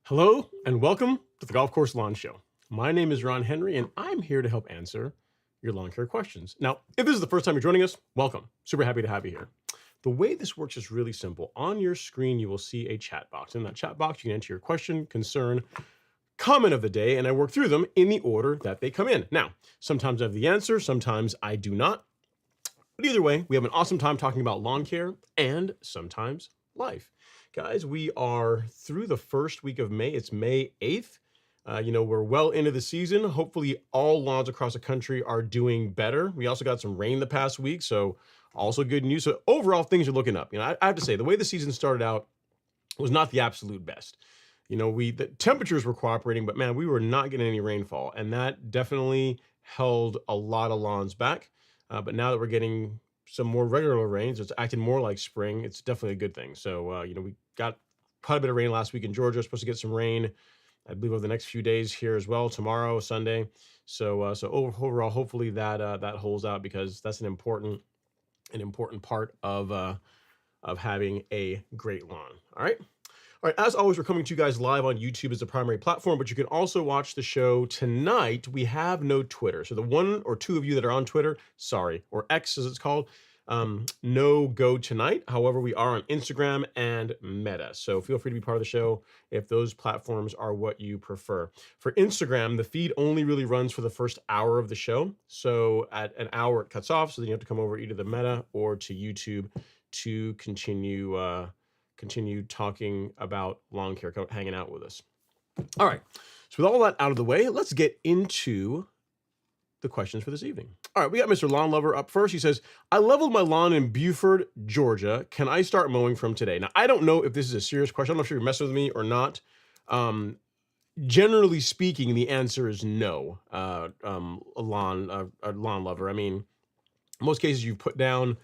Hello and welcome to the Golf Course Lawn Show. My name is Ron Henry and I'm here to help answer your lawn care questions. Now, if this is the first time you're joining us, welcome. Super happy to have you here. The way this works is really simple. On your screen, you will see a chat box. In that chat box, you can enter your question, concern, comment of the day, and I work through them in the order that they come in. Now, sometimes I have the answer, sometimes I do not. But either way, we have an awesome time talking about lawn care and sometimes life. Guys, we are through the first week of May. It's May 8th. We're well into the season. Hopefully all lawns across the country are doing better. We also got some rain the past week, so also good news. So overall, things are looking up. I have to say, the way the season started out was not the absolute best. The temperatures were cooperating, but man, we were not getting any rainfall, and that definitely held a lot of lawns back. But now that we're getting some more regular rains, it's acting more like spring. It's definitely a good thing. So, we got quite a bit of rain last week in Georgia. Supposed to get some rain, I believe, over the next few days here as well. Tomorrow, Sunday. So overall, hopefully that holds out, because that's an important part of having a great lawn. All right. All right, as always, we're coming to you guys live on YouTube as the primary platform, but you can also watch the show tonight. We have no Twitter. So the one or two of you that are on Twitter, sorry, or X as it's called, no go tonight. However, we are on Instagram and Meta. So feel free to be part of the show if those platforms are what you prefer. For Instagram, the feed only really runs for the first hour of the show. So at an hour, it cuts off. So then you have to come over either the Meta or to YouTube to continue talking about lawn care, hanging out with us. All right. So with all that out of the way, let's get into the questions for this evening. All right. We got Mr. Lawn Lover up first. He says, I leveled my lawn in Buford, Georgia. Can I start mowing from today? Now, I don't know if this is a serious question. I'm not sure if you're messing with me or not. Generally speaking, the answer is no. A lawn lover. I mean, in most cases, you've put down,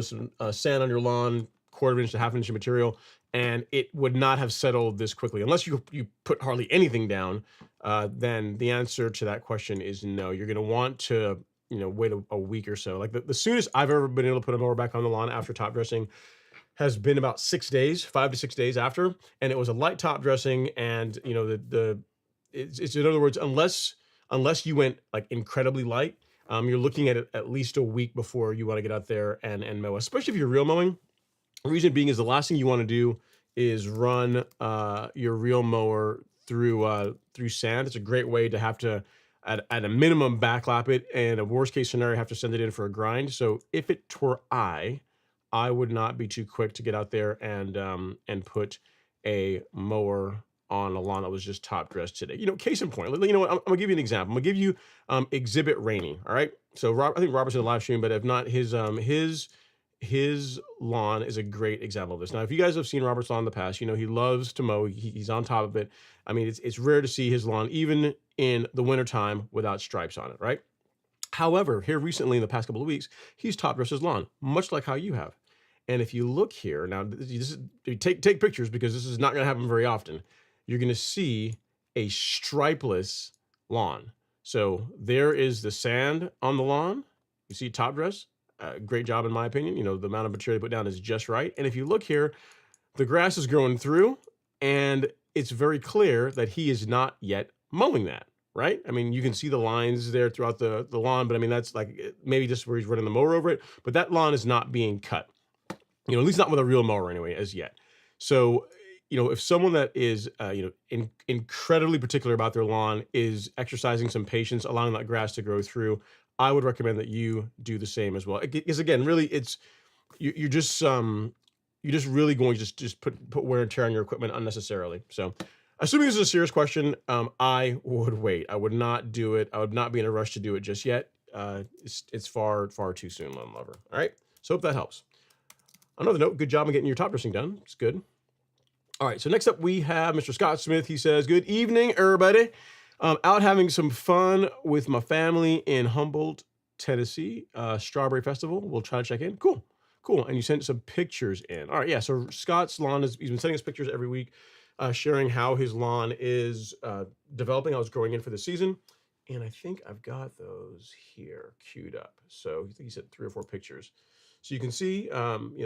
some sand on your lawn, quarter inch to half an inch of material, and it would not have settled this quickly unless you put hardly anything down. Then the answer to that question is no. You're going to want to wait a week or so. Like the soonest I've ever been able to put a mower back on the lawn after top dressing has been about 6 days, 5 to 6 days after, and it was a light top dressing, and it's in other words, unless you went like incredibly light, you're looking at it at least a week before you want to get out there and mow, especially if you're real mowing. The reason being is the last thing you want to do is run your reel mower through sand. It's a great way to have to at a minimum backlap it, and a worst case scenario have to send it in for a grind. So if it were I would not be too quick to get out there and put a mower on a lawn that was just top dressed today. Case in point, what, I'm gonna give you an example. I'm gonna give you Exhibit Rainy. All right. So I think Robert's in the live stream, but if not, his lawn is a great example of this. Now, if you guys have seen Robert's lawn in the past, he loves to mow. He's on top of it. I mean, it's rare to see his lawn, even in the wintertime, without stripes on it, right? However, here recently in the past couple of weeks, he's top dressed his lawn, much like how you have. And if you look here, now take pictures because this is not going to happen very often. You're going to see a stripeless lawn. So there is the sand on the lawn. You see top dress. Great job in my opinion. The amount of material put down is just right. And if you look here, the grass is growing through, and it's very clear that he is not yet mowing that. Right? I mean, you can see the lines there throughout the lawn, but I mean, that's like maybe just where he's running the mower over it. But that lawn is not being cut. At least not with a real mower anyway, as yet. So, if someone that is, incredibly particular about their lawn is exercising some patience, allowing that grass to grow through, I would recommend that you do the same as well. Because again, really, you're just really going to just put wear and tear on your equipment unnecessarily. So, assuming this is a serious question, I would wait. I would not do it. I would not be in a rush to do it just yet. It's far too soon, lawn lover. All right. So hope that helps. Another note, good job on getting your top dressing done. It's good. All right, so next up we have Mr. Scott Smith. He says, good evening, everybody. Out having some fun with my family in Humboldt, Tennessee, Strawberry Festival. We'll try to check in. Cool. And you sent some pictures in. All right, yeah, so Scott's lawn, he's been sending us pictures every week, sharing how his lawn is developing, how it's growing in for the season. And I think I've got those here queued up. So I think he sent 3 or 4 pictures. So you can see,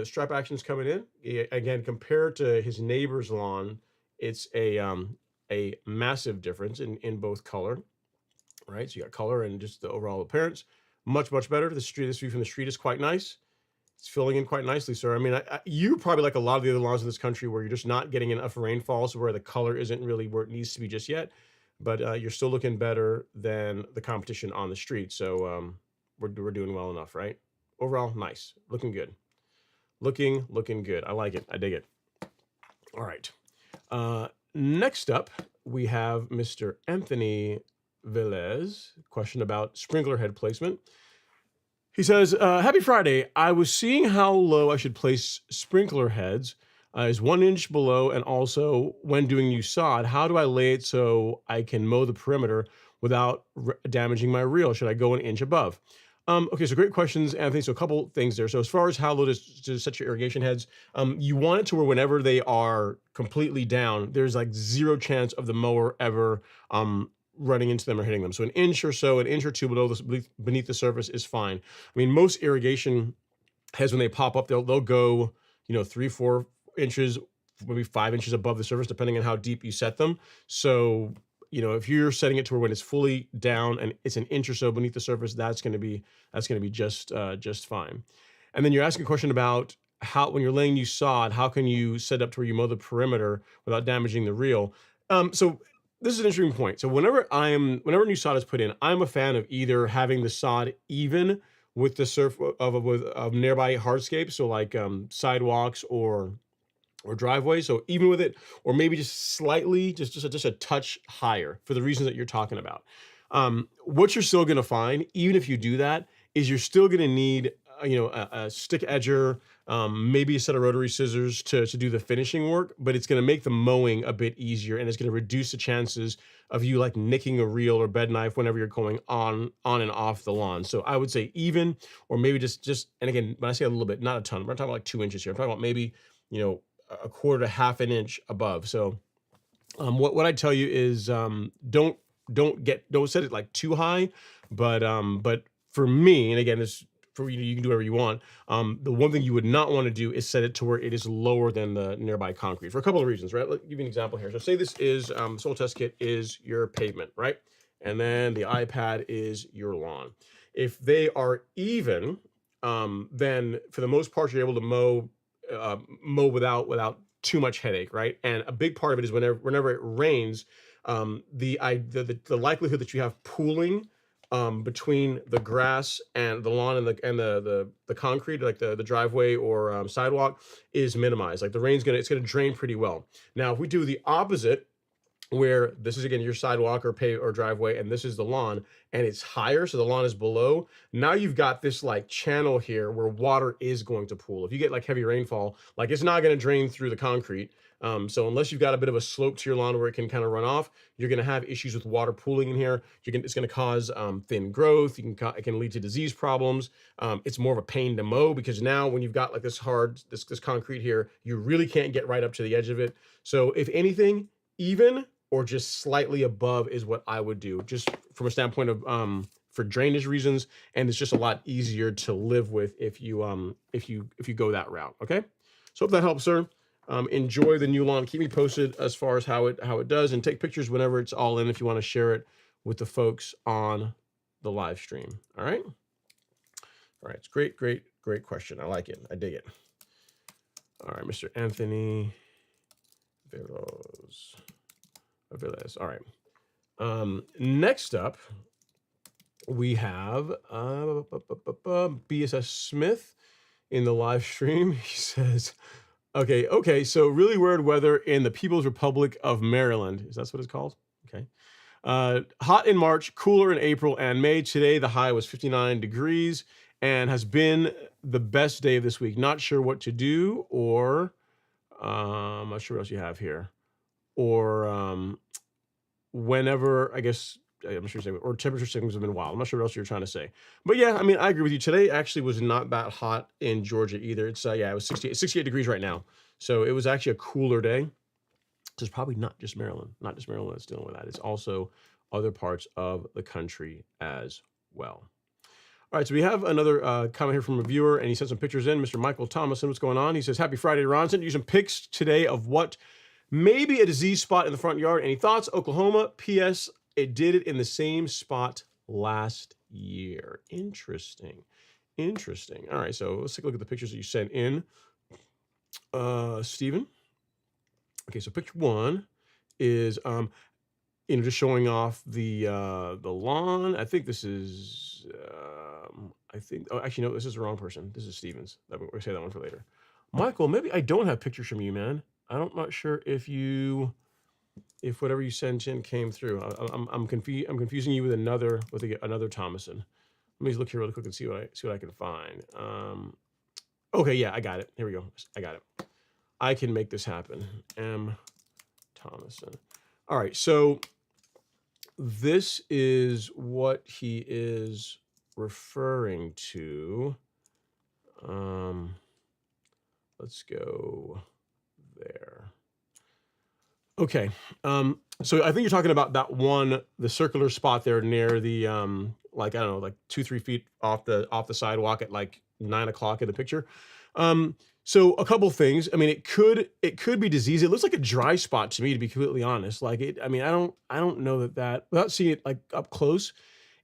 stripe action's coming in. Again, compared to his neighbor's lawn, it's a massive difference in both color, right? So you got color and just the overall appearance. Much better. This view from the street is quite nice. It's filling in quite nicely, sir. I mean, you're probably like a lot of the other lawns in this country where you're just not getting enough rainfall, so where the color isn't really where it needs to be just yet. But you're still looking better than the competition on the street. So we're doing well enough, right? Overall, nice. Looking good. Looking good. I like it. I dig it. All right. Next up, we have Mr. Anthony Velez. Question about sprinkler head placement. He says, happy Friday. I was seeing how low I should place sprinkler heads. Is 1 inch below, and also when doing new sod, how do I lay it so I can mow the perimeter without damaging my reel? Should I go 1 inch above? Okay, so great questions, Anthony. So a couple things there. So as far as how low to set your irrigation heads, you want it to where whenever they are completely down, there's like 0 chance of the mower ever running into them or hitting them. So 1 inch or so, 1 inch or 2 beneath the surface is fine. I mean, most irrigation heads, when they pop up, they'll go 3-4 inches, maybe 5 inches above the surface, depending on how deep you set them. So if you're setting it to where when it's fully down and it's 1 inch or so beneath the surface, that's going to be just fine. And then you're asking a question about how, when you're laying new sod, how can you set up to where you mow the perimeter without damaging the reel? So this is an interesting point. So whenever new sod is put in, I'm a fan of either having the sod even with the surf of nearby hardscapes, so like sidewalks or driveway, so even with it, or maybe just slightly, just a touch higher for the reasons that you're talking about. What you're still going to find, even if you do that, is you're still going to need a stick edger, maybe a set of rotary scissors to do the finishing work, but it's going to make the mowing a bit easier, and it's going to reduce the chances of you like nicking a reel or bed knife whenever you're going on and off the lawn. So I would say even, or maybe just, and again, when I say a little bit, not a ton, we're not talking about like 2 inches here. I'm talking about maybe you know, a quarter to half an inch above. So what I tell you is don't set it like too high, but for me, and again, this for you, you can do whatever you want. The one thing you would not want to do is set it to where it is lower than the nearby concrete for a couple of reasons, right? Let me give you an example here. So say this is soil test kit is your pavement, right? And then the iPad is your lawn. If they are even, then for the most part, you're able to mow without too much headache, right? And a big part of it is whenever it rains, the likelihood that you have pooling between the grass and the lawn and the concrete, like the driveway or sidewalk, is minimized. Like the rain's it's gonna drain pretty well. Now, if we do the opposite, where this is again your sidewalk or pave or driveway, and this is the lawn, and it's higher, so the lawn is below. Now you've got this like channel here where water is going to pool. If you get like heavy rainfall, like it's not going to drain through the concrete. So unless you've got a bit of a slope to your lawn where it can kind of run off, you're going to have issues with water pooling in here. It's going to cause thin growth. It can lead to disease problems. It's more of a pain to mow because now when you've got like this concrete here, you really can't get right up to the edge of it. So if anything, even or just slightly above is what I would do, just from a standpoint of for drainage reasons, and it's just a lot easier to live with if you go that route. Okay, so hope that helps, sir. Enjoy the new lawn. Keep me posted as far as how it does, and take pictures whenever it's all in if you want to share it with the folks on the live stream. All right. All right. It's great question. I like it. I dig it. All right, Mr. Anthony Veloz. All right. Next up, we have BSS Smith in the live stream. He says, okay, so really weird weather in the People's Republic of Maryland. Is that what it's called? Okay. Hot in March, cooler in April and May. Today, the high was 59 degrees and has been the best day of this week. Not sure what to do, or I'm not sure what else you have here. Or whenever, I guess, I'm sure you say, or temperature signals have been wild. I'm not sure what else you're trying to say. But yeah, I mean, I agree with you. Today actually was not that hot in Georgia either. It's, yeah, it was 68 degrees right now. So it was actually a cooler day. It's probably not just Maryland that's dealing with that. It's also other parts of the country as well. All right, so we have another comment here from a viewer, and he sent some pictures in. Mr. Michael Thomason, what's going on? He says, happy Friday, Ron. Sent you some pics today of what maybe a disease spot in the front yard. Any thoughts? Oklahoma. P.S. It did it in the same spot last year. Interesting. All right, so let's take a look at the pictures that you sent in, Stephen. Okay, so picture one is just showing off the lawn. I think this is oh, actually no, this is the wrong person. This is Stevens. We'll say that one for later. Michael, maybe I don't have pictures from you, man. I'm not sure if whatever you sent in came through. I'm confusing you with another Thomason. Let me look here really quick and see what I can find. Okay, yeah, I got it. Here we go. I got it. I can make this happen. M. Thomason. All right, so this is what he is referring to. Let's go there. Okay, so I think you're talking about that one, the circular spot there near the like, I don't know, like 2-3 feet off the sidewalk at like 9 o'clock in the picture. So a couple things. I mean, it could be disease. It looks like a dry spot to me, to be completely honest. Like I mean, I don't know that without seeing it like up close,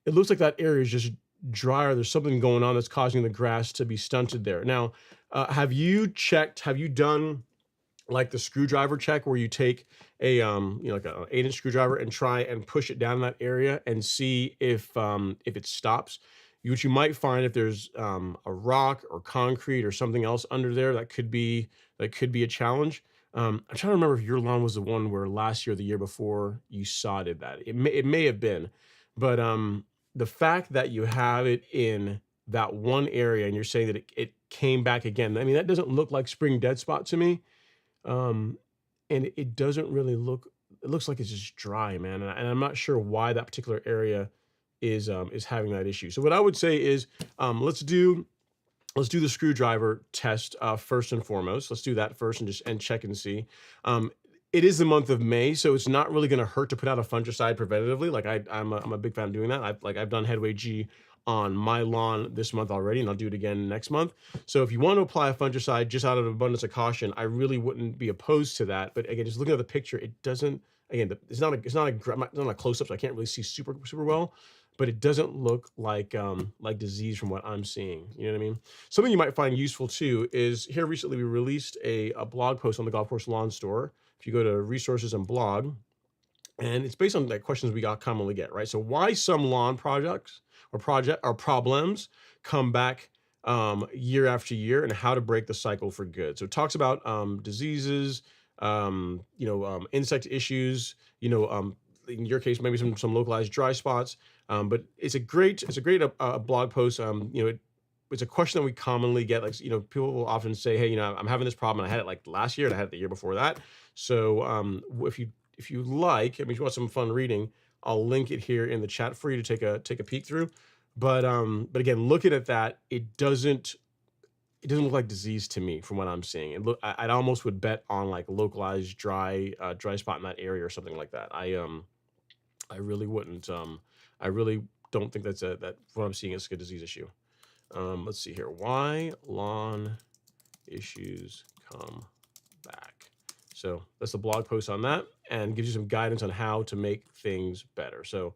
it looks like that area is just dry, or there's something going on that's causing the grass to be stunted there. Now, have you done like the screwdriver check where you take a like an 8-inch screwdriver and try and push it down that area and see if it stops? What you might find, if there's a rock or concrete or something else under there, that could be a challenge. I'm trying to remember if your lawn was the one where last year or the year before you sodded that. It may have been, but the fact that you have it in that one area and you're saying that it came back again, I mean, that doesn't look like spring dead spot to me. And it doesn't really look. It looks like it's just dry, man. And I'm not sure why that particular area is having that issue. So what I would say is, let's do let's do the screwdriver test first and foremost. Let's do that first and just check and see. Um, it is the month of May, so it's not really going to hurt to put out a fungicide preventatively. Like I'm a big fan of doing that. I've done Headway G on my lawn this month already, and I'll do it again next month. So if you want to apply a fungicide just out of abundance of caution, I really wouldn't be opposed to that. But again, just looking at the picture, it doesn't. Again, it's not a close up, so I can't really see super well. But it doesn't look like disease from what I'm seeing. You know what I mean? Something you might find useful too is here recently we released a blog post on the Golf Course Lawn Store. If you go to resources and blog, and it's based on like questions we got commonly get, right? So why some lawn projects or problems come back year after year, and how to break the cycle for good. So it talks about diseases, insect issues, in your case maybe some localized dry spots. But it's a great blog post. It's a question that we commonly get. Like, people will often say, hey, I'm having this problem. And I had it like last year and I had it the year before that. So if you like, I mean, if you want some fun reading, I'll link it here in the chat for you to take a peek through. But again, looking at that, it doesn't look like disease to me from what I'm seeing. And look, I'd almost would bet on like localized dry spot in that area or something like that. I really wouldn't. I really don't think that what I'm seeing is a disease issue. Let's see here. Why lawn issues come back. So that's the blog post on that, and gives you some guidance on how to make things better. So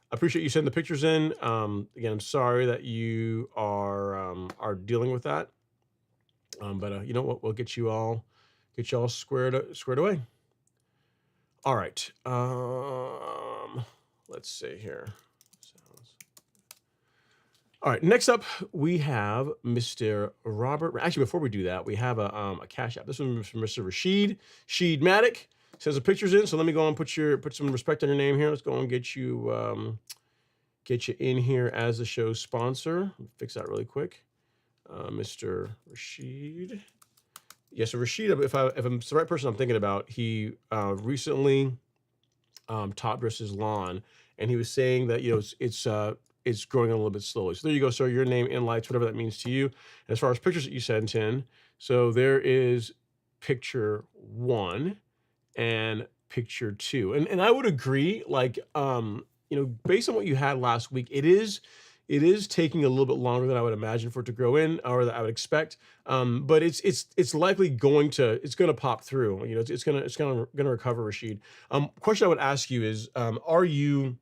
I appreciate you sending the pictures in. Again, I'm sorry that you are dealing with that. But you know what? We'll get you all squared away. All right. Let's see here. All right. Next up, we have Mr. Robert. Actually, before we do that, we have a Cash App. This one from Mr. Rashid Matic. Sends the pictures in. So let me go and put some respect on your name here. Let's go and get you in here as the show's sponsor. Fix that really quick. Mr. Rashid. Yeah, so Rashid, if I'm the right person I'm thinking about, he recently top dressed his lawn, and he was saying that it's growing a little bit slowly. So there you go, sir. Your name in lights, whatever that means to you. And as far as pictures that you sent in, so there is picture 1 and picture 2, and I would agree. Like based on what you had last week, it is taking a little bit longer than I would imagine for it to grow in, or that I would expect. But it's likely going to pop through. It's gonna recover, Rashid. Question I would ask you is, are you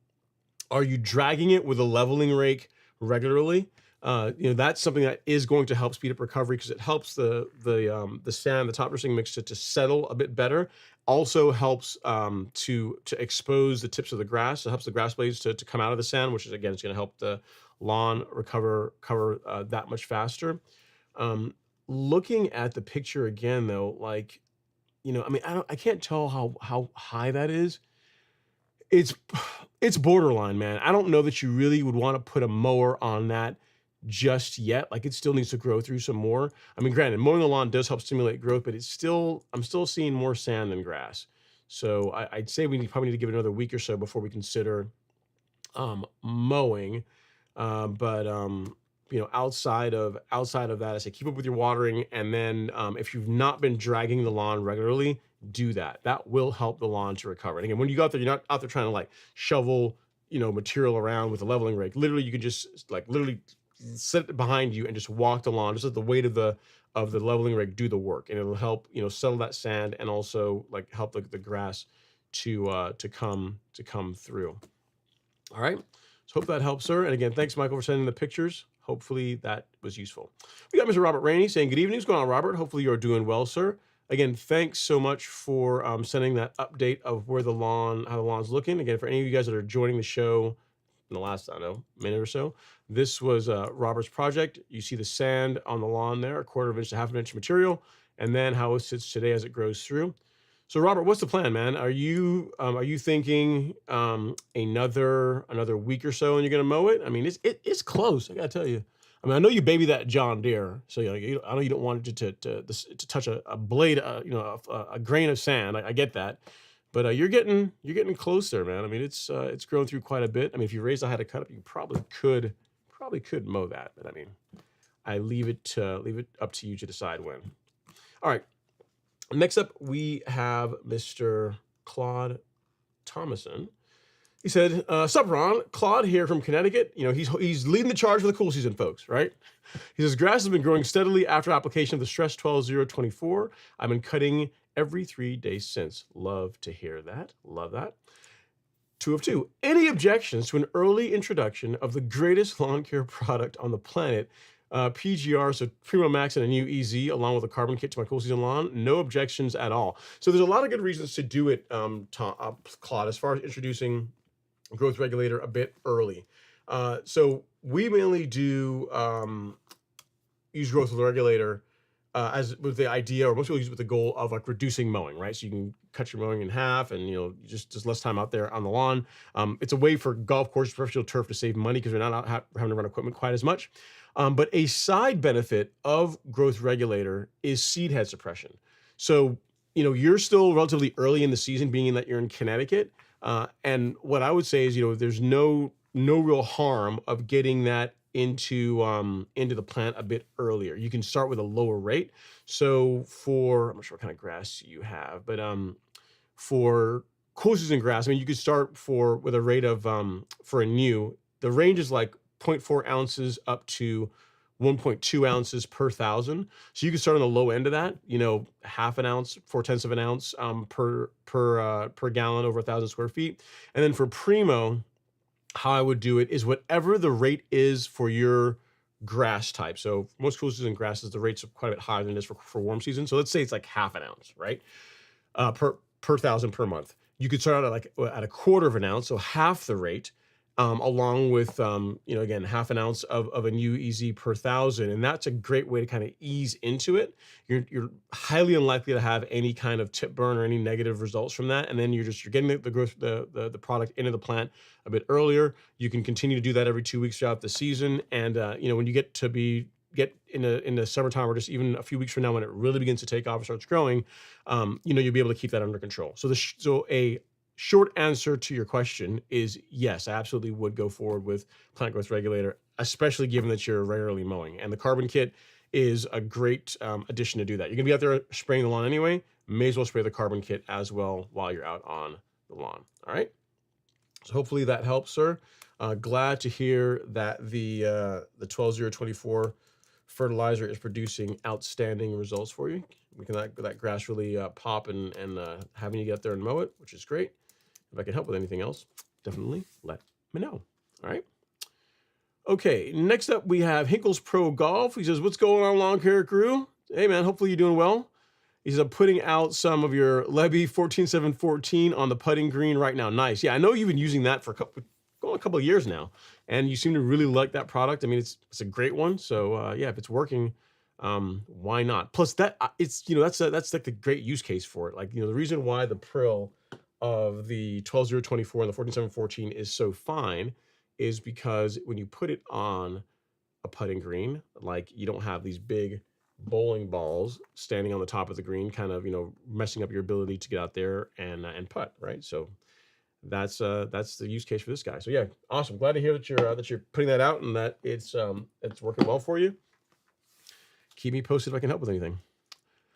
dragging it with a leveling rake regularly? That's something that is going to help speed up recovery, because it helps the sand, the top dressing mix to settle a bit better. Also helps to expose the tips of the grass. It helps the grass blades to come out of the sand, which is again, it's going to help the lawn recover that much faster. Looking at the picture again, though, like, I can't tell how high that is. It's borderline, man. I don't know that you really would want to put a mower on that just yet. Like, it still needs to grow through some more. I mean, granted, mowing the lawn does help stimulate growth, but I'm still seeing more sand than grass. So I'd say we probably need to give it another week or so before we consider mowing. But outside of that, I say keep up with your watering, and then if you've not been dragging the lawn regularly, do that. That will help the lawn to recover. And again, when you go out there, you're not out there trying to like shovel material around with a leveling rake. Literally, you can just literally sit behind you and just walk the lawn. Just let the weight of the leveling rake do the work, and it'll help settle that sand, and also like help the grass to come through. All right. So hope that helps, sir. And again, thanks, Michael, for sending the pictures. Hopefully that was useful. We got Mr. Robert Rainey saying, good evening. What's going on, Robert? Hopefully you're doing well, sir. Again, thanks so much for sending that update of how the lawn's looking. Again, for any of you guys that are joining the show in the last, minute or so, this was Robert's project. You see the sand on the lawn there, 1/4 inch to 1/2 inch material, and then how it sits today as it grows through. So Robert, what's the plan, man? Are you thinking another week or so and you're gonna mow it? I mean, it's close. I gotta tell you. I mean, I know you baby that John Deere, so I know you don't want it to touch a blade, a grain of sand. I get that, but you're getting close there, man. I mean, it's grown through quite a bit. I mean, if you raised the height of cut up, you probably could mow that. But I mean, I leave it up to you to decide when. All right. Next up, we have Mr. Claude Thomason. He said, "Sup, Ron? Claude here from Connecticut. He's leading the charge for the cool season, folks, right? He says, grass has been growing steadily after application of the Stress 12-0-24. I've been cutting every 3 days since. Love to hear that. Love that. 2 of 2. Any objections to an early introduction of the greatest lawn care product on the planet, PGR, so Primo Max and a new EZ, along with a carbon kit to my cool season lawn? No objections at all. So there's a lot of good reasons to do it, Claude, as far as introducing growth regulator a bit early. So we mainly do use growth regulator as with the idea, or most people use it with the goal of like reducing mowing, right? So you can cut your mowing in half, and just less time out there on the lawn. It's a way for golf courses, professional turf to save money because they're not out having to run equipment quite as much. But a side benefit of growth regulator is seed head suppression. So you're still relatively early in the season, being that you're in Connecticut. And what I would say is, there's no real harm of getting that into the plant a bit earlier. You can start with a lower rate. So I'm not sure what kind of grass you have, but for cool season grass, I mean, you could start with a rate of for a new, the range is like 0.4 ounces up to 1.2 ounces per 1,000. So you can start on the low end of that, half an ounce, 0.4 of an ounce per gallon over 1,000 square feet. And then for Primo, how I would do it is whatever the rate is for your grass type. So most cool season grasses, the rates are quite a bit higher than it is for warm season. So let's say it's like half an ounce, right? Per 1,000 per month. You could start out at a quarter of an ounce, so half the rate, along with, again, half an ounce of a new EZ per 1,000. And that's a great way to kind of ease into it. You're highly unlikely to have any kind of tip burn or any negative results from that. And then you're getting the growth, the product into the plant a bit earlier. You can continue to do that every 2 weeks throughout the season. And, when you get in the summertime, or just even a few weeks from now, when it really begins to take off and starts growing, you'll be able to keep that under control. So a short answer to your question is yes, I absolutely would go forward with plant growth regulator, especially given that you're rarely mowing. And the carbon kit is a great addition to do that. You're gonna be out there spraying the lawn anyway, may as well spray the carbon kit as well while you're out on the lawn. All right. So hopefully that helps, sir. Glad to hear that the 12-0-24 fertilizer is producing outstanding results for you. We can let that grass really pop and having you get there and mow it, which is great. If I can help with anything else, definitely let me know. All right. Okay, next up we have Hinkles Pro Golf. He says, what's going on, lawn care crew? Hey man, hopefully you're doing well. He says, I'm putting out some of your Levy 14714 on the putting green right now. Nice. Yeah, I know you've been using that for a couple of years now, and you seem to really like that product. I mean, it's a great one. So yeah, if it's working, why not? Plus that's like the great use case for it. Like, the reason why the prill of the 12-0-24 and the 14-7-14 is so fine is because when you put it on a putting green, like, you don't have these big bowling balls standing on the top of the green, kind of, messing up your ability to get out there and putt, right? So that's the use case for this guy. So yeah, awesome. Glad to hear that you're putting that out and that it's working well for you. Keep me posted if I can help with anything.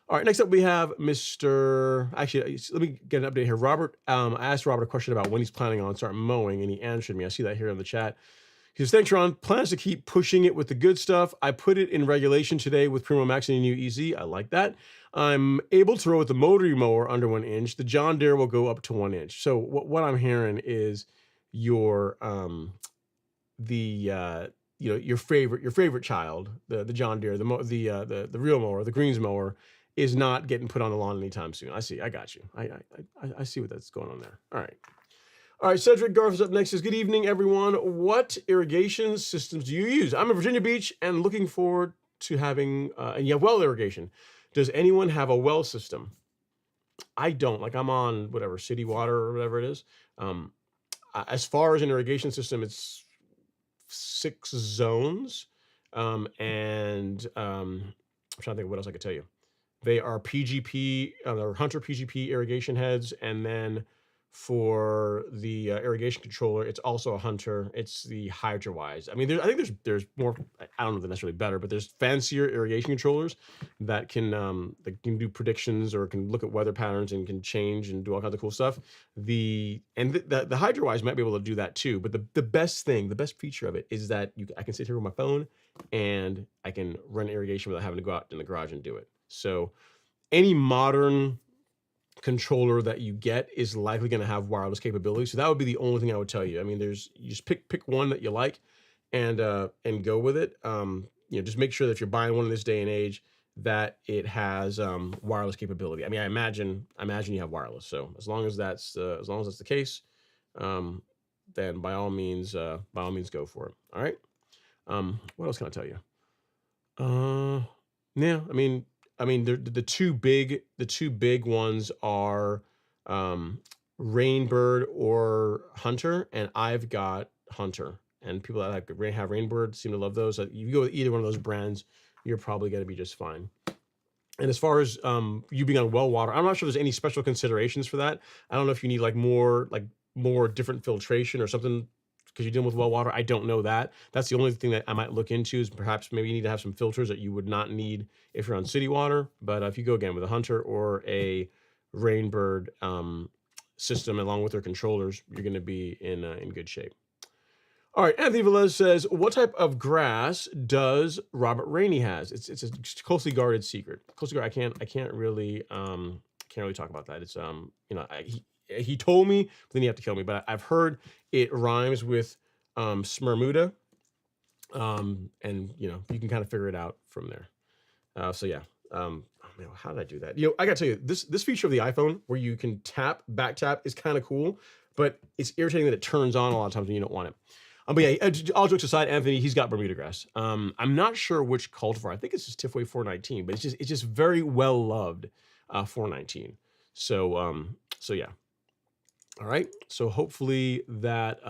All right, next up we have actually, let me get an update here. Robert, I asked Robert a question about when he's planning on starting mowing, and he answered me. I see that here in the chat. He says, thanks, Ron. Plans to keep pushing it with the good stuff. I put it in regulation today with Primo Max and a new EZ. I like that. I'm able to row with the motor mower under 1 inch. The John Deere will go up to 1 inch. So what I'm hearing is your favorite child, the John Deere, the real mower, the greens mower, is not getting put on the lawn anytime soon. I see. I got you. I see what that's going on there. All right. All right, Cedric Garth is up next. Says, good evening, everyone. What irrigation systems do you use? I'm in Virginia Beach and looking forward to having, and you have well irrigation. Does anyone have a well system? I don't. Like, I'm on whatever, city water or whatever it is. As far as an irrigation system, it's 6 zones. I'm trying to think of what else I could tell you. They are PGP, or Hunter PGP irrigation heads, and then for the irrigation controller, it's also a Hunter. It's the HydroWise. I mean, I think there's more. I don't know if they're necessarily better, but there's fancier irrigation controllers that can do predictions or can look at weather patterns and can change and do all kinds of cool stuff. The HydroWise might be able to do that too. But the best feature of it is that I can sit here with my phone and I can run irrigation without having to go out in the garage and do it. So any modern controller that you get is likely going to have wireless capability. So that would be the only thing I would tell you. I mean, you just pick one that you like and go with it. Just make sure that if you're buying one in this day and age that it has wireless capability. I mean, I imagine you have wireless. So as long as that's the case, then by all means go for it. All right. What else can I tell you? Yeah, I mean, the two big ones are Rainbird or Hunter, and I've got Hunter. And people that have Rainbird seem to love those. If you go with either one of those brands, you're probably going to be just fine. And as far as you being on well water, I'm not sure there's any special considerations for that. I don't know if you need more different filtration or something because you're dealing with well water. I don't know that. That's the only thing that I might look into is perhaps maybe you need to have some filters that you would not need if you're on city water. But if you go again with a Hunter or a Rainbird system along with their controllers, you're going to be in good shape. All right, Anthony Velez says, what type of grass does Robert Rainey has? It's a closely guarded secret. Closely guarded. I can't really talk about that. It's he told me, but then you have to kill me. But I've heard it rhymes with Smermuda, and you can kind of figure it out from there. So yeah, how did I do that? I gotta tell you, this feature of the iPhone where you can back tap is kind of cool, but it's irritating that it turns on a lot of times when you don't want it. But yeah, all jokes aside, Anthony, he's got Bermuda grass. I'm not sure which cultivar. I think it's just Tifway 419, but it's just very well loved 419. So yeah. All right. So hopefully that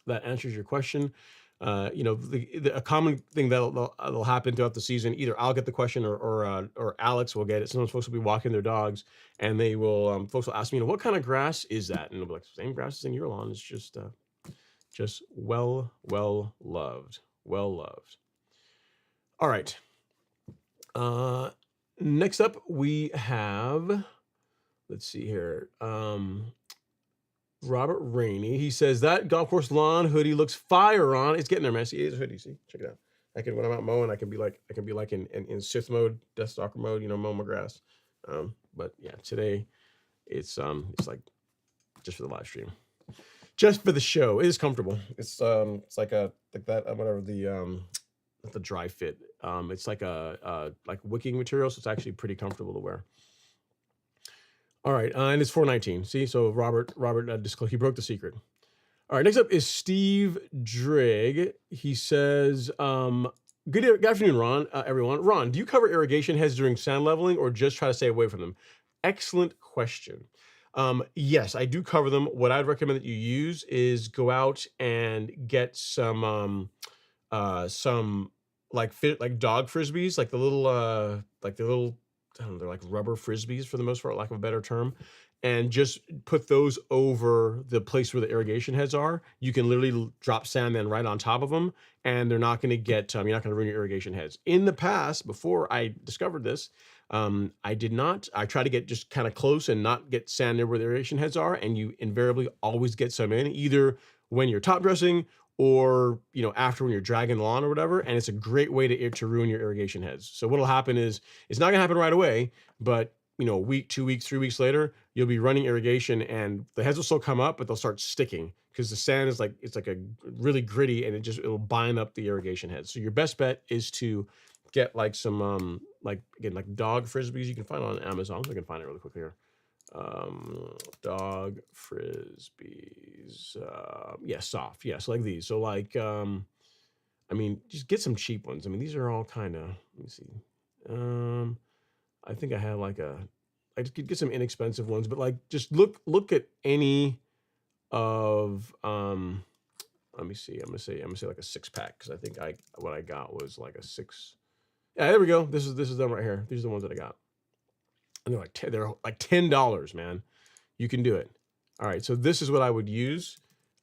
answers your question. A common thing that'll happen throughout the season, either I'll get the question or Alex will get it. Sometimes folks will be walking their dogs and they will folks will ask me, what kind of grass is that? And they'll be like, same grass as in your lawn. It's just well loved. All right. Next up we have, let's see here. Robert Rainey. He says that golf course lawn hoodie looks fire on. It's getting there, man. See, it's a hoodie. See, check it out. When I'm out mowing, I can be like in Sith mode, Death Stalker mode, mow my grass. But yeah, today it's like just for the live stream. Just for the show. It is comfortable. It's like that whatever the dry fit. It's like a wicking material, so it's actually pretty comfortable to wear. All right, and it's 419. See, so Robert disclosed he broke the secret. All right, next up is Steve Drigg. He says, good afternoon, Ron, everyone. Ron, do you cover irrigation heads during sand leveling or just try to stay away from them? Excellent question. Yes, I do cover them. What I'd recommend that you use is go out and get some like dog frisbees, like the little I don't know, they're like rubber frisbees for the most part, lack of a better term, and just put those over the place where the irrigation heads are. You can literally drop sand then right on top of them, and they're not going to get you're not going to ruin your irrigation heads. In the past, before I discovered this, I did not. I try to get just kind of close and not get sand near where the irrigation heads are, and you invariably always get some in, either when you're top dressing or after when you're dragging the lawn or whatever. And it's a great way to ruin your irrigation heads. So what'll happen is, it's not gonna happen right away, but a week, 2 weeks, 3 weeks later, you'll be running irrigation and the heads will still come up, but they'll start sticking because the sand is it's like a really gritty, and it'll bind up the irrigation heads. So your best bet is to get some like dog frisbees you can find on Amazon. So I can find it really quickly here. Dog frisbees, soft, so like these. So just get some cheap ones. These are all kind of, let me see. I think I had I just could get some inexpensive ones, but just look at any of let me see. I'm gonna say like a 6-pack, because I think what I got was like a 6. Yeah, there we go. This is them right here. These are the ones that I got. And they're like $10, man. You can do it. All right, so this is what I would use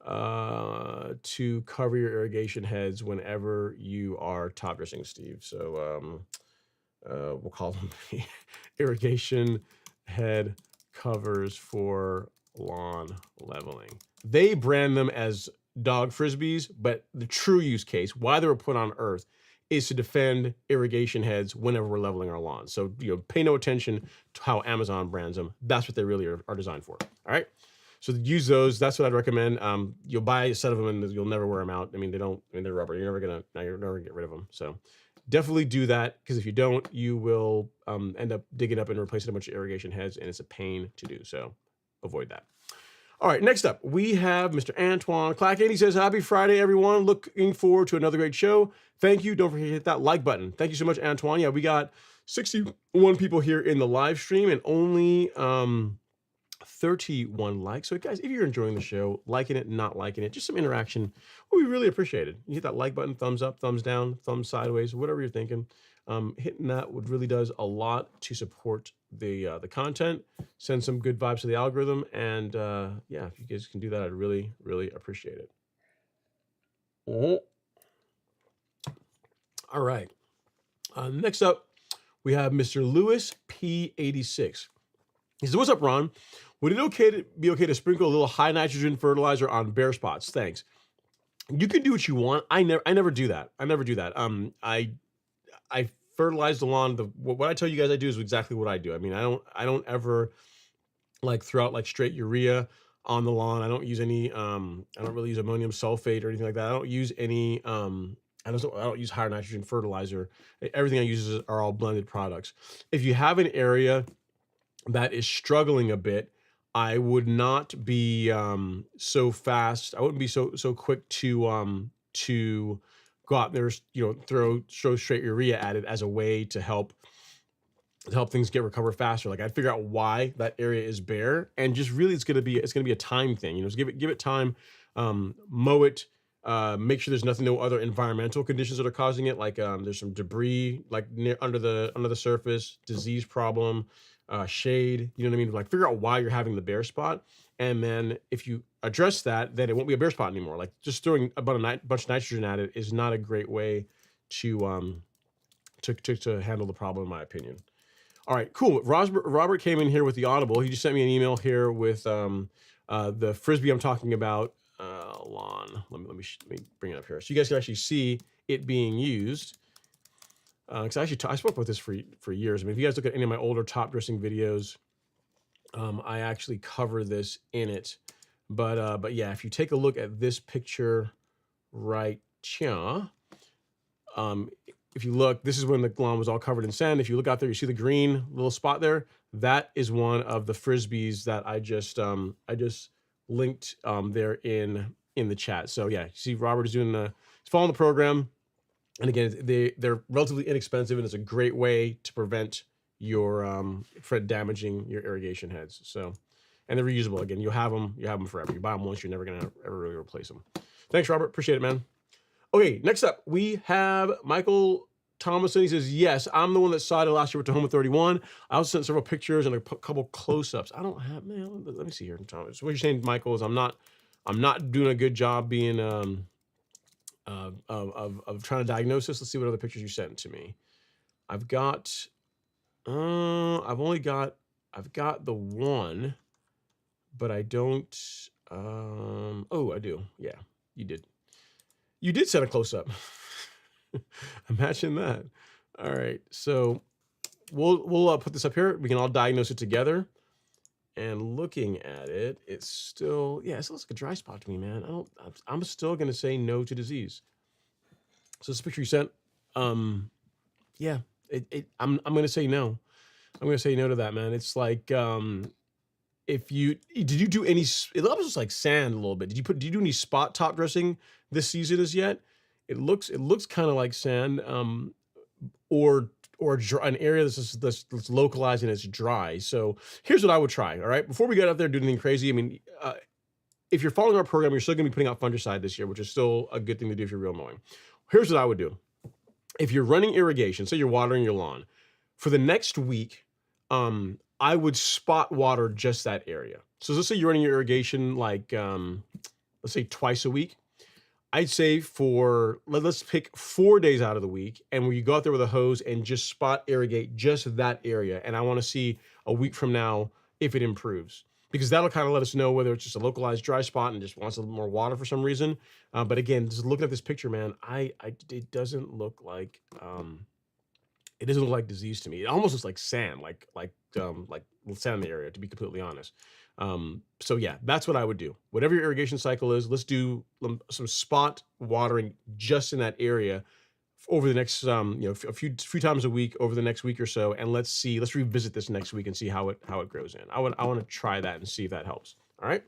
to cover your irrigation heads whenever you are top dressing, Steve. So we'll call them irrigation head covers for lawn leveling. They brand them as dog frisbees, but the true use case, why they were put on earth, is to defend irrigation heads whenever we're leveling our lawns. So, pay no attention to how Amazon brands them. That's what they really are designed for. All right. So use those. That's what I'd recommend. You'll buy a set of them and you'll never wear them out. I mean, they're rubber. You're never gonna get rid of them. So definitely do that, because if you don't, you will end up digging up and replacing a bunch of irrigation heads, and it's a pain to do. So avoid that. All right, next up, we have Mr. Antoine Clackett. He says, happy Friday, everyone. Looking forward to another great show. Thank you. Don't forget to hit that like button. Thank you so much, Antoine. Yeah, we got 61 people here in the live stream and only 31 likes. So guys, if you're enjoying the show, liking it, not liking it, just some interaction, we really appreciate it. You hit that like button, thumbs up, thumbs down, thumbs sideways, whatever you're thinking. Hitting that really does a lot to support the content, send some good vibes to the algorithm, and yeah, if you guys can do that, I'd really, really appreciate it. All right. Next up, we have Mr. Lewis P86. He says, what's up, Ron? Would it be okay to sprinkle a little high nitrogen fertilizer on bare spots? Thanks. You can do what you want. I never do that. I fertilize the lawn. What I tell you guys I do is exactly what I do. I mean, I don't ever like throw out like straight urea on the lawn. I don't use any I don't really use ammonium sulfate or anything like that. I don't use any I don't use higher nitrogen fertilizer. Everything I use are all blended products. If you have an area that is struggling a bit, I would not be so fast. I wouldn't be so quick to go out there, throw straight urea at it as a way to help things recover faster. Like, I'd figure out why that area is bare, and just really it's gonna be a time thing. Just give it time, mow it, make sure there's no other environmental conditions that are causing it. Like there's some debris like under the surface, disease problem, shade. You know what I mean? Like, figure out why you're having the bare spot, and then if you address that, then it won't be a bare spot anymore. Like, just throwing a bunch of nitrogen at it is not a great way to handle the problem, in my opinion. All right, cool. Robert came in here with the audible. He just sent me an email here with the frisbee I'm talking about. Lawn. Let me bring it up here so you guys can actually see it being used. Because I spoke about this for years. I mean, if you guys look at any of my older top dressing videos, I actually cover this in it. But yeah, if you take a look at this picture right here, if you look, this is when the lawn was all covered in sand. If you look out there, you see the green little spot there. That is one of the frisbees that I just linked there in the chat. So yeah, you see Robert is doing he's following the program. And again, they're relatively inexpensive, and it's a great way to prevent your from damaging your irrigation heads. So, and they're reusable. Again, you'll have them forever. You buy them once, you're never gonna ever really replace them. Thanks, Robert. Appreciate it, man. Okay, next up we have Michael Thomason. He says, yes, I'm the one that saw it last year with Tahoma 31. I also sent several pictures and a couple close-ups. I don't have, man. Let me see here, Thomas. So what you're saying, Michael, is I'm not doing a good job being of trying to diagnose this. Let's see what other pictures you sent to me. I've got the one, but I don't oh, I do. Yeah, you did send a close-up. Imagine that. All right, so we'll put this up here. We can all diagnose it together. And looking at it, it still looks like a dry spot to me, man. I'm still gonna say no to disease. So this picture you sent, yeah, I'm gonna say no. I'm gonna say no to that, man. It's like, did you do any? It looks just like sand a little bit. Did you do any spot top dressing this season as yet? It looks kind of like sand, or an area that's localized and it's dry. So here's what I would try. All right, before we get out there and do anything crazy, I mean, if you're following our program, you're still going to be putting out fungicide this year, which is still a good thing to do if you're real mowing. Here's what I would do. If you're running irrigation, say you're watering your lawn, for the next week, I would spot water just that area. So let's say you're running your irrigation like, let's say twice a week. I'd say let's pick 4 days out of the week, and where you go out there with a hose and just spot irrigate just that area. And I want to see a week from now if it improves, because that'll kind of let us know whether it's just a localized dry spot and just wants a little more water for some reason. But again, just looking at this picture, man, it doesn't look like it doesn't look like disease to me. It almost looks like sand, like sand in the area, to be completely honest. So yeah, that's what I would do. Whatever your irrigation cycle is, let's do some spot watering just in that area over the next a few times a week over the next week or so, and let's revisit this next week and see how it grows in. I want to try that and see if that helps. All right.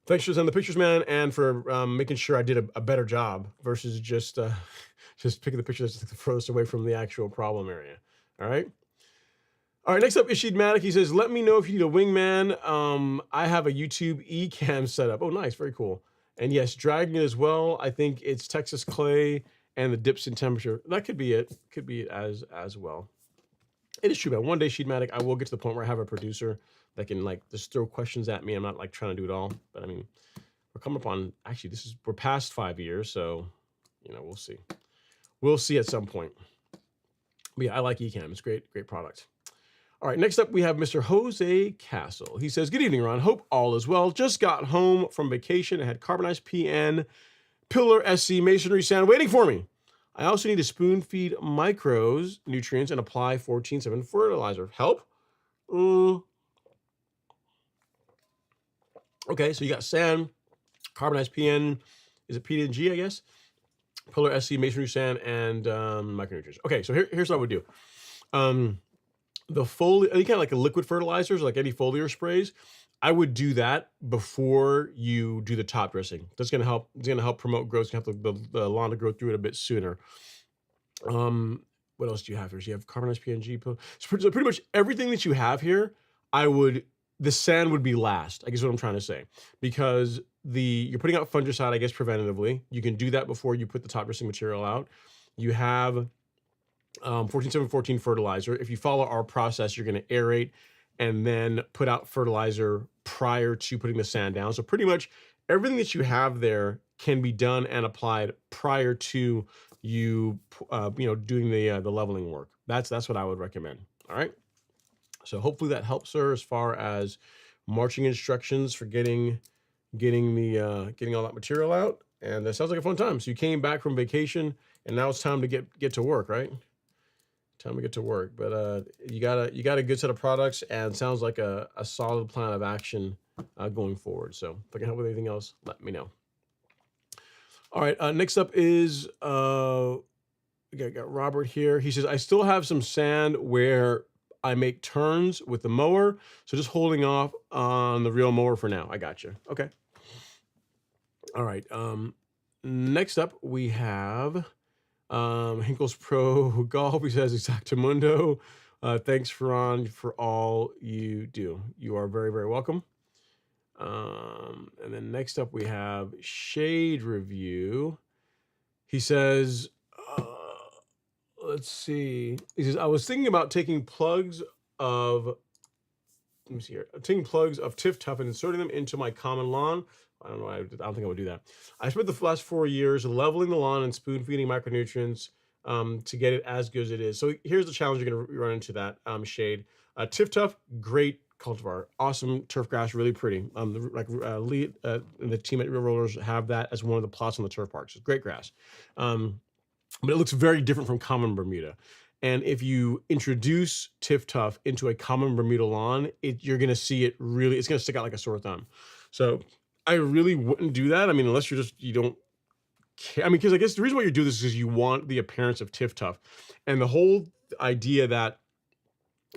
Thanks for sending the pictures, man, and for making sure I did a better job versus just picking the picture that's the furthest away from the actual problem area. All right. All right, next up, Ishidmatic. He says, let me know if you need a wingman. I have a YouTube eCam setup. Oh, nice. Very cool. And yes, dragging it as well. I think it's Texas clay and the dips in temperature. That could be it. Could be it as well. It is true, man. One day, Sheetmatic, I will get to the point where I have a producer that can like just throw questions at me. I'm not like trying to do it all, but I mean, we're coming up on, actually, we're past 5 years. So, we'll see. We'll see at some point. But yeah, I like eCam. It's great product. All right, next up, we have Mr. Jose Castle. He says, good evening, Ron. Hope all is well. Just got home from vacation and had carbonized PN, pillar SC masonry sand waiting for me. I also need to spoon feed micros, nutrients, and apply 14-7 fertilizer. Help? Okay, so you got sand, carbonized PN. Is it PNG, I guess? Pillar SC, masonry sand, and micronutrients. Okay, so here's what I would do. The foliar, any kind of like a liquid fertilizers, like any foliar sprays, I would do that before you do the top dressing. That's gonna help. It's gonna help promote growth. It's gonna help the lawn to grow through it a bit sooner. What else do you have here? So you have carbonized PNG. So pretty much everything that you have here, the sand would be last. I guess what I'm trying to say, because you're putting out fungicide, I guess, preventatively. You can do that before you put the top dressing material out. You have 14-7-14 fertilizer. If you follow our process, you're going to aerate and then put out fertilizer prior to putting the sand down. So pretty much everything that you have there can be done and applied prior to you, doing the leveling work. That's what I would recommend. All right. So hopefully that helps, sir, as far as marching instructions for getting all that material out. And that sounds like a fun time. So you came back from vacation and now it's time to get to work, right? Time to get to work, but you got a good set of products, and sounds like a solid plan of action going forward. So if I can help with anything else, let me know. All right, next up is got Robert here. He says, I still have some sand where I make turns with the mower, so just holding off on the real mower for now. I got you. Okay. All right. Next up we have Hinkle's Pro Golf. He says, Exactamundo. Thanks, Ron, for all you do. You are very, very welcome. And then next up we have Shade Review. He says, let's see. He says, I was thinking about taking plugs of, taking plugs of Tiff Tuff and inserting them into my common lawn. I don't know. I don't think I would do that. I spent the last 4 years leveling the lawn and spoon feeding micronutrients to get it as good as it is. So here's the challenge you're going to run into that, Shade. Tiff Tuff, great cultivar, awesome turf grass, really pretty. The team at Real Rollers have that as one of the plots on the turf parks. It's great grass, but it looks very different from common Bermuda. And if you introduce Tiff Tuff into a common Bermuda lawn, you're going to see it's going to stick out like a sore thumb. So I really wouldn't do that. I mean, unless you don't care. I mean, because I guess the reason why you do this is you want the appearance of Tiff Tuff. And the whole idea that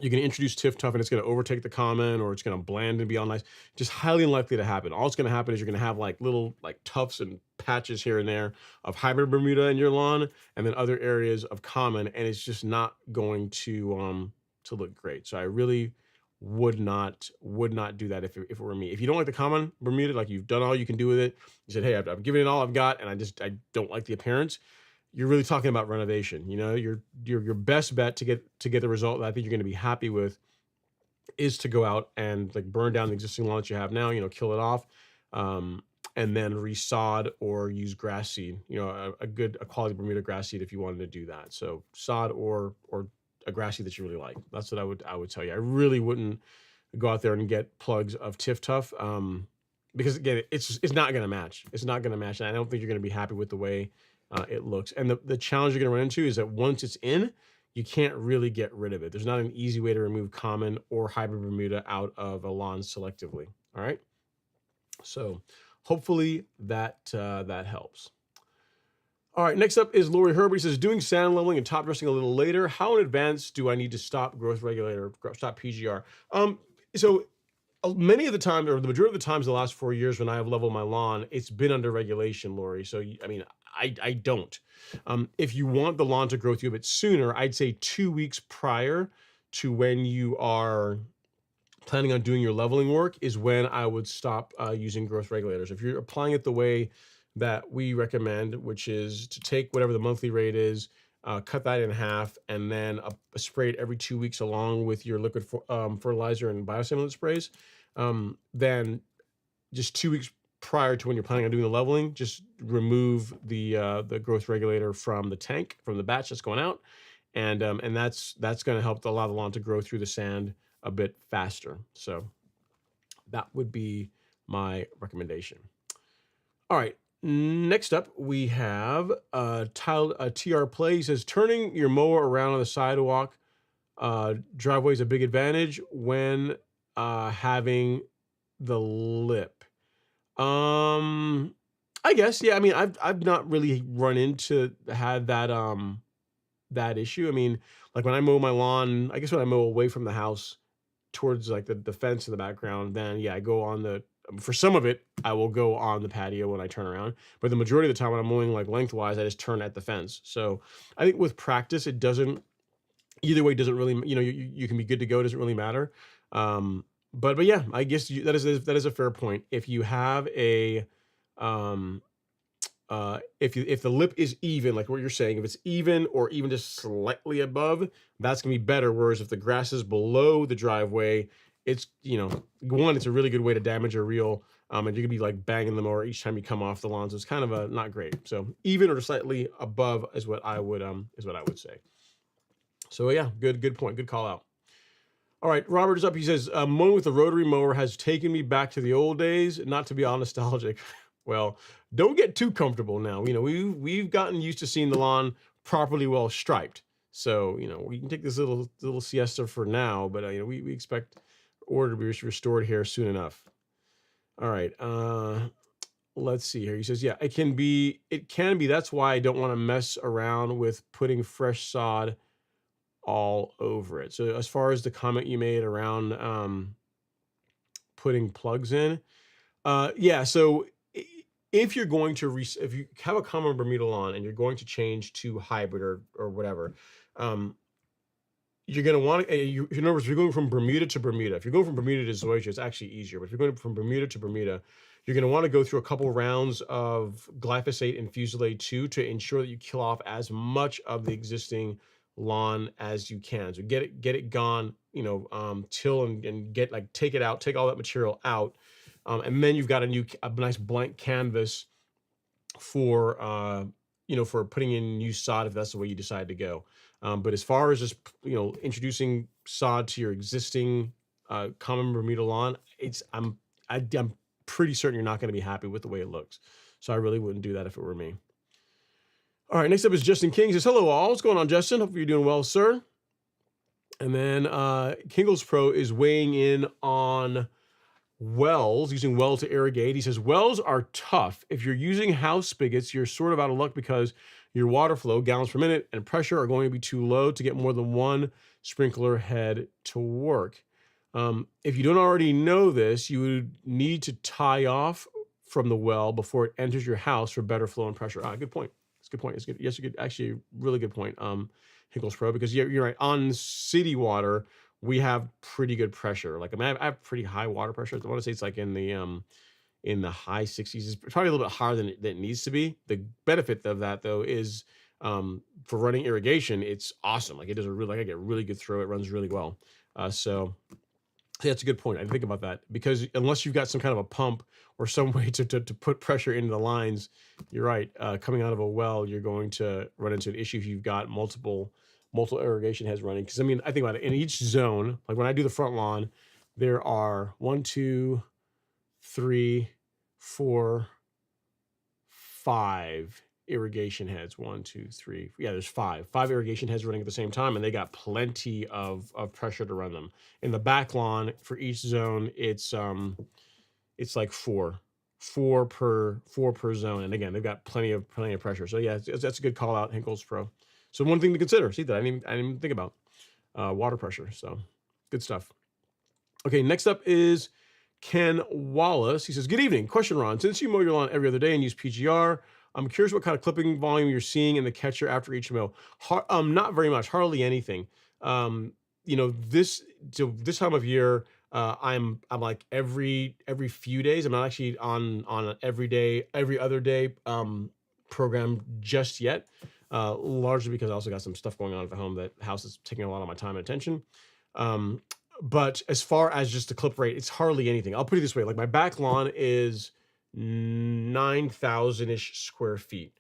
you're going to introduce Tiff Tuff and it's going to overtake the common, or it's going to blend and be all nice, just highly unlikely to happen. All it's going to happen is you're going to have like little like tufts and patches here and there of hybrid Bermuda in your lawn, and then other areas of common, and it's just not going to look great. So I really would not do that if it were me. If you don't like the common Bermuda, like you've done all you can do with it, you said, hey, I've given it all I've got, and I don't like the appearance, you're really talking about renovation. Your best bet to get the result that I think you're going to be happy with is to go out and like burn down the existing lawn that you have now, kill it off, um, and then resod or use grass seed, a quality Bermuda grass seed if you wanted to do that. So sod or a grass seed that you really like. That's what I would tell you. I really wouldn't go out there and get plugs of Tiff Tuff, because again, it's not going to match. It's not going to match, and I don't think you're going to be happy with the way it looks. And the challenge you're going to run into is that once it's in, you can't really get rid of it. There's not an easy way to remove common or hybrid Bermuda out of a lawn selectively. All right, so hopefully that helps. All right, next up is Lori Herbert. He says, doing sand leveling and top dressing a little later. How in advance do I need to stop growth regulator, stop PGR? So many of the times, or the majority of the times, the last 4 years when I have leveled my lawn, it's been under regulation, Lori. So I mean, I don't. If you want the lawn to grow through a bit sooner, I'd say 2 weeks prior to when you are planning on doing your leveling work is when I would stop using growth regulators. If you're applying it the way that we recommend, which is to take whatever the monthly rate is, cut that in half, and then spray it every 2 weeks along with your liquid fertilizer and biostimulant sprays, then just 2 weeks prior to when you're planning on doing the leveling, just remove the growth regulator from the tank, from the batch that's going out, and that's going to help allow the lawn to grow through the sand a bit faster. So that would be my recommendation. All right. Next up, we have TR Play. He says, turning your mower around on the sidewalk driveway is a big advantage when having the lip. I guess, yeah. I mean, I've not really run into had that issue. I mean, like when I mow my lawn, I guess when I mow away from the house towards like the fence in the background, then yeah, I go on for some of it, I will go on the patio when I turn around. But the majority of the time when I'm mowing like lengthwise, I just turn at the fence. So I think with practice, it doesn't, either way, doesn't really, you can be good to go. It doesn't really matter. But yeah, I guess that is a fair point. If you have a, if the lip is even, like what you're saying, if it's even or even just slightly above, that's gonna be better. Whereas if the grass is below the driveway, it's one, it's a really good way to damage a reel, and you're gonna be like banging the mower each time you come off the lawn. So it's kind of not great. So even or slightly above is what I would say. So yeah, good point, good call out. All right, Robert is up. He says, mowing with a rotary mower has taken me back to the old days. Not to be all nostalgic. Well, don't get too comfortable now. We've gotten used to seeing the lawn properly well striped. So, we can take this little siesta for now, but we expect order to be restored here soon enough. All right. Let's see here. He says, yeah, it can be. That's why I don't want to mess around with putting fresh sod all over it. So as far as the comment you made around putting plugs in, yeah. So if you're going to if you have a common Bermuda lawn and you're going to change to hybrid or whatever, you're going to want to, in other words, if you're going from Bermuda to Bermuda, if you're going from Bermuda to Zoysia, it's actually easier. But if you're going from Bermuda to Bermuda, you're going to want to go through a couple rounds of glyphosate and Fusilade 2 to ensure that you kill off as much of the existing lawn as you can. So get it gone, till and take it out, take all that material out. And then you've got a nice blank canvas for, for putting in new sod if that's the way you decide to go. But as far as just, introducing sod to your existing common Bermuda lawn, I'm pretty certain you're not going to be happy with the way it looks. So I really wouldn't do that if it were me. All right, next up is Justin King. He says, hello all. What's going on, Justin? Hope you're doing well, sir. And then Kingles Pro is weighing in on wells, using wells to irrigate. He says, wells are tough. If you're using house spigots, you're sort of out of luck because your water flow, gallons per minute, and pressure are going to be too low to get more than one sprinkler head to work. If you don't already know this, you would need to tie off from the well before it enters your house for better flow and pressure. Good point. It's a good point. It's good. Yes, actually, really good point, Hinkles Pro, because you're right. On city water, we have pretty good pressure. Like, I mean, I have pretty high water pressure. I want to say it's like in the high 60s. It's probably a little bit higher than it needs to be. The benefit of that, though, is for running irrigation, it's awesome. Like, it does I get really good throw. It runs really well. So Yeah, that's a good point. I didn't think about that because unless you've got some kind of a pump or some way to put pressure into the lines, you're right. Coming out of a well, you're going to run into an issue if you've got multiple irrigation heads running. Because I mean, I think about it in each zone. Like when I do the front lawn, there are 1, 2, 3, 4, 5 irrigation heads. 1, 2, 3. Yeah, there's five irrigation heads running at the same time, and they got plenty of pressure to run them. In the back lawn for each zone, it's like four per zone, and again, they've got plenty of pressure. So yeah, that's a good call out, Henkel's Pro. So one thing to consider. See that I didn't even think about water pressure. So good stuff. Okay, next up is Ken Wallace. He says, good evening. Question, Ron. Since you mow your lawn every other day and use PGR, I'm curious what kind of clipping volume you're seeing in the catcher after each mow. Not very much, hardly anything. This time of year, I'm like every few days. I'm not actually on an every other day program just yet. Largely because I also got some stuff going on at home. That house is taking a lot of my time and attention. But as far as just the clip rate, it's hardly anything. I'll put it this way: like my back lawn is 9,000-ish square feet,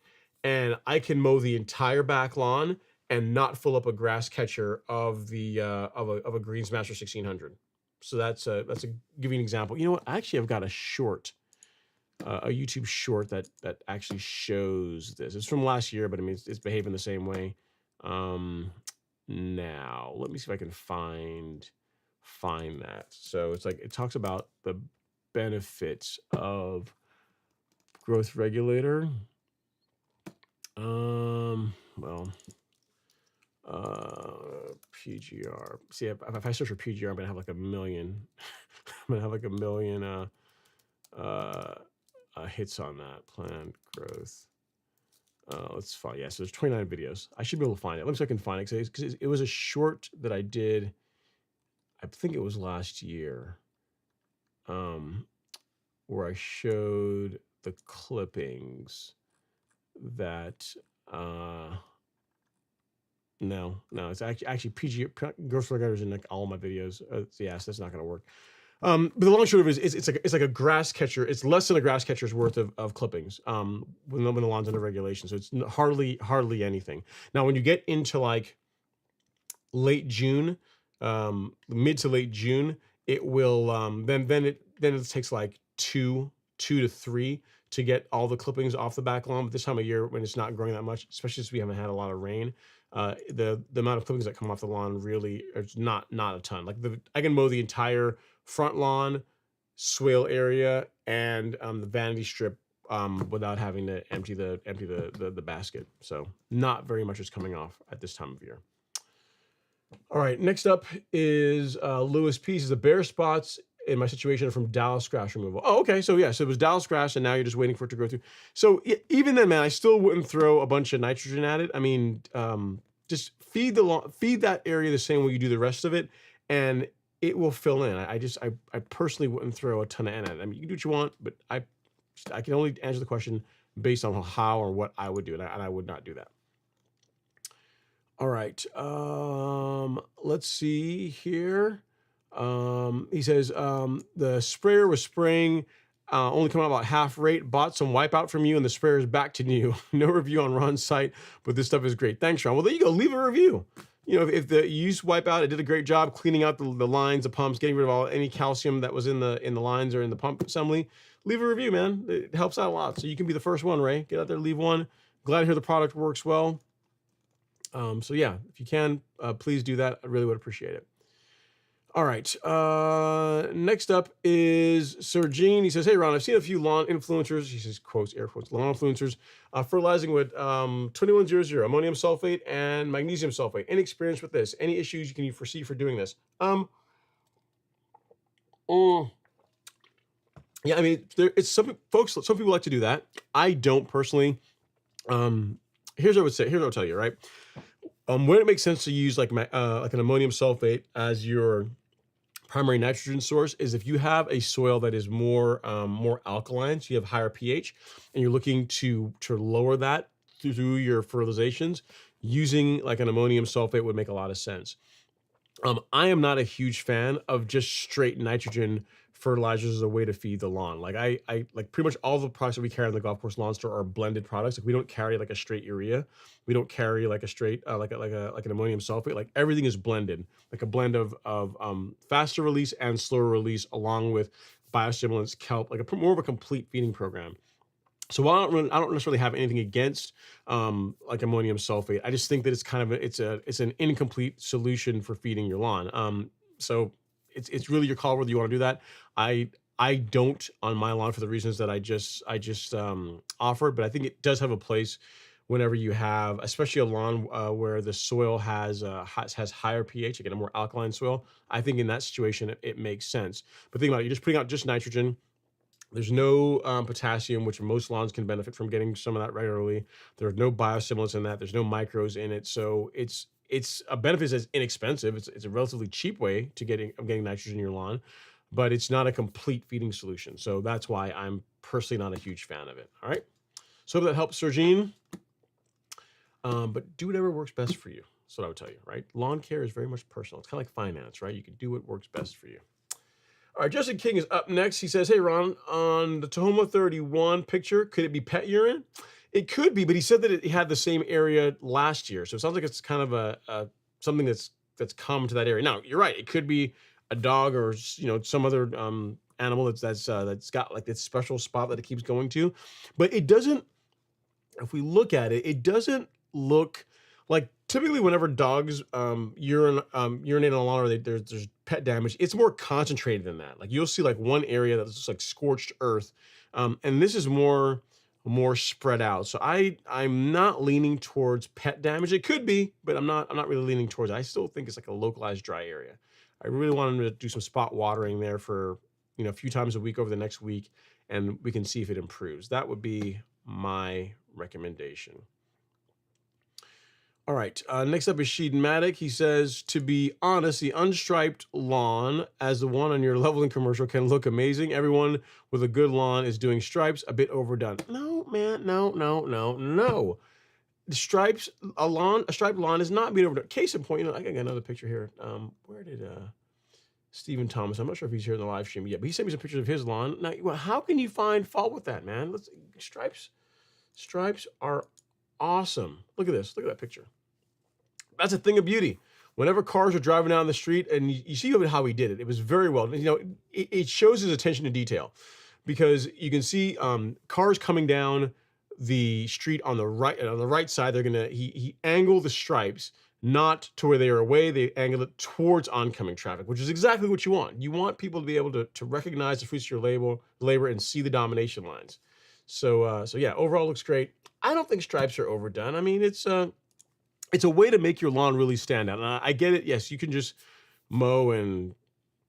and I can mow the entire back lawn and not fill up a grass catcher of the of a Greensmaster 1600. So that's a give you an example. You know what? Actually, I've got a short, a YouTube short that actually shows this. It's from last year, but I mean it's behaving the same way. Now let me see if I can find that. So it's like it talks about the benefits of growth regulator. PGR. See, if I search for PGR, I'm gonna have like a million. I'm gonna have like a million hits on that plant growth. Let's find. Yeah, so there's 29 videos. I should be able to find it. Let me see if I can find it because it was a short that I did. I think it was last year. Where I showed the clippings that no, it's actually PG growth regulators in like all my videos. Yes, that's not going to work. But the long and short of it is it's like a grass catcher. It's less than a grass catcher's worth of clippings. When the lawn's under regulation, so it's hardly anything. Now, when you get into like late June, mid to late June, it will then it takes like two to three to get all the clippings off the back lawn. But this time of year, when it's not growing that much, especially since we haven't had a lot of rain, the amount of clippings that come off the lawn really is not a ton. Like I can mow the entire front lawn, swale area, and the vanity strip without having to empty the basket. So not very much is coming off at this time of year. All right, next up is Lewis P. Says the bare spots in my situation are from Dallas grass removal. Oh, okay. So yeah, so it was Dallas grass, and now you're just waiting for it to grow through. So even then, man, I still wouldn't throw a bunch of nitrogen at it. I mean, just feed that area the same way you do the rest of it, and it will fill in. I personally wouldn't throw a ton of N at it. I mean, you can do what you want, but I can only answer the question based on how or what I would do, and I would not do that. All right. Let's see here. He says the sprayer was spraying, only coming out about half rate. Bought some wipeout from you, and the sprayer is back to new. No review on Ron's site, but this stuff is great. Thanks, Ron. Well, there you go. Leave a review. You know, if the you used wipeout, it did a great job cleaning out the lines, the pumps, getting rid of all any calcium that was in the lines or in the pump assembly. Leave a review, man. It helps out a lot. So you can be the first one, Ray. Get out there, leave one. Glad to hear the product works well. So yeah, if you can, please do that. I really would appreciate it. All right. Next up is Sir Gene. He says, hey, Ron, I've seen a few lawn influencers. He says, quotes, air quotes, lawn influencers, fertilizing with 2100 ammonium sulfate and magnesium sulfate. Any experience with this? Any issues you foresee for doing this? Yeah, I mean, it's some people like to do that. I don't personally. Here's what I would say. Here's what I'll tell you, right? When it makes sense to use like an ammonium sulfate as your primary nitrogen source is if you have a soil that is more alkaline, so you have higher pH, and you're looking to lower that through your fertilizations. Using like an ammonium sulfate would make a lot of sense. I am not a huge fan of just straight nitrogen fertilizers as a way to feed the lawn. Like I like pretty much all the products that we carry on the golf course lawn store are blended products. Like we don't carry like a straight urea. We don't carry like a straight like an ammonium sulfate. Like everything is blended, like a blend of faster release and slower release, along with biostimulants, kelp, like more of a complete feeding program. So while I don't necessarily have anything against like ammonium sulfate, I just think that it's kind of it's an incomplete solution for feeding your lawn. So it's really your call whether you want to do that. I don't on my lawn for the reasons that I just offered, but I think it does have a place whenever you have, especially a lawn where the soil has higher pH, again a more alkaline soil. I think in that situation it makes sense. But think about it, you're just putting out just nitrogen. There's no potassium, which most lawns can benefit from getting some of that regularly. There are no biostimulants in that. There's no micros in it, so it's a benefit that's inexpensive. It's a relatively cheap way to getting nitrogen in your lawn, but it's not a complete feeding solution. So that's why I'm personally not a huge fan of it. All right. So hope that helps, Sergine. But do whatever works best for you. That's what I would tell you, right? Lawn care is very much personal. It's kind of like finance, right? You can do what works best for you. All right, Justin King is up next. He says, hey, Ron, on the Tahoma 31 picture, could it be pet urine? It could be, but he said that it had the same area last year. So it sounds like it's kind of something that's common to that area. Now, you're right. It could be a dog or, some other animal that's got like this special spot that it keeps going to. But it doesn't, if we look at it, it doesn't look like typically whenever dogs urinate on a lawn or there's pet damage, it's more concentrated than that. Like you'll see like one area that's just like scorched earth, and this is more spread out. So I'm not leaning towards pet damage. It could be, but I'm not really leaning towards it. I still think it's like a localized dry area. I really want him to do some spot watering there for a few times a week over the next week, and we can see if it improves. That would be my recommendation. All right, next up is Sheed Maddock. He says, to be honest, the unstriped lawn as the one on your leveling commercial can look amazing. Everyone with a good lawn is doing stripes, a bit overdone. No, man, no. The stripes, a striped lawn is not being overdone. Case in point, I got another picture here. Where did Stephen Thomas, I'm not sure if he's here in the live stream yet, but he sent me some pictures of his lawn. Now, how can you find fault with that, man? Stripes are awesome. Look at this, look at that picture. That's a thing of beauty. Whenever cars are driving down the street, and you see how he did it, it was very well. It shows his attention to detail, because you can see cars coming down the street on the right side. He angled the stripes not to where they are away. They angled it towards oncoming traffic, which is exactly what you want. You want people to be able to recognize the fruits of your labor and see the domination lines. So yeah, overall looks great. I don't think stripes are overdone. I mean, it's a way to make your lawn really stand out. And I get it. Yes, you can just mow and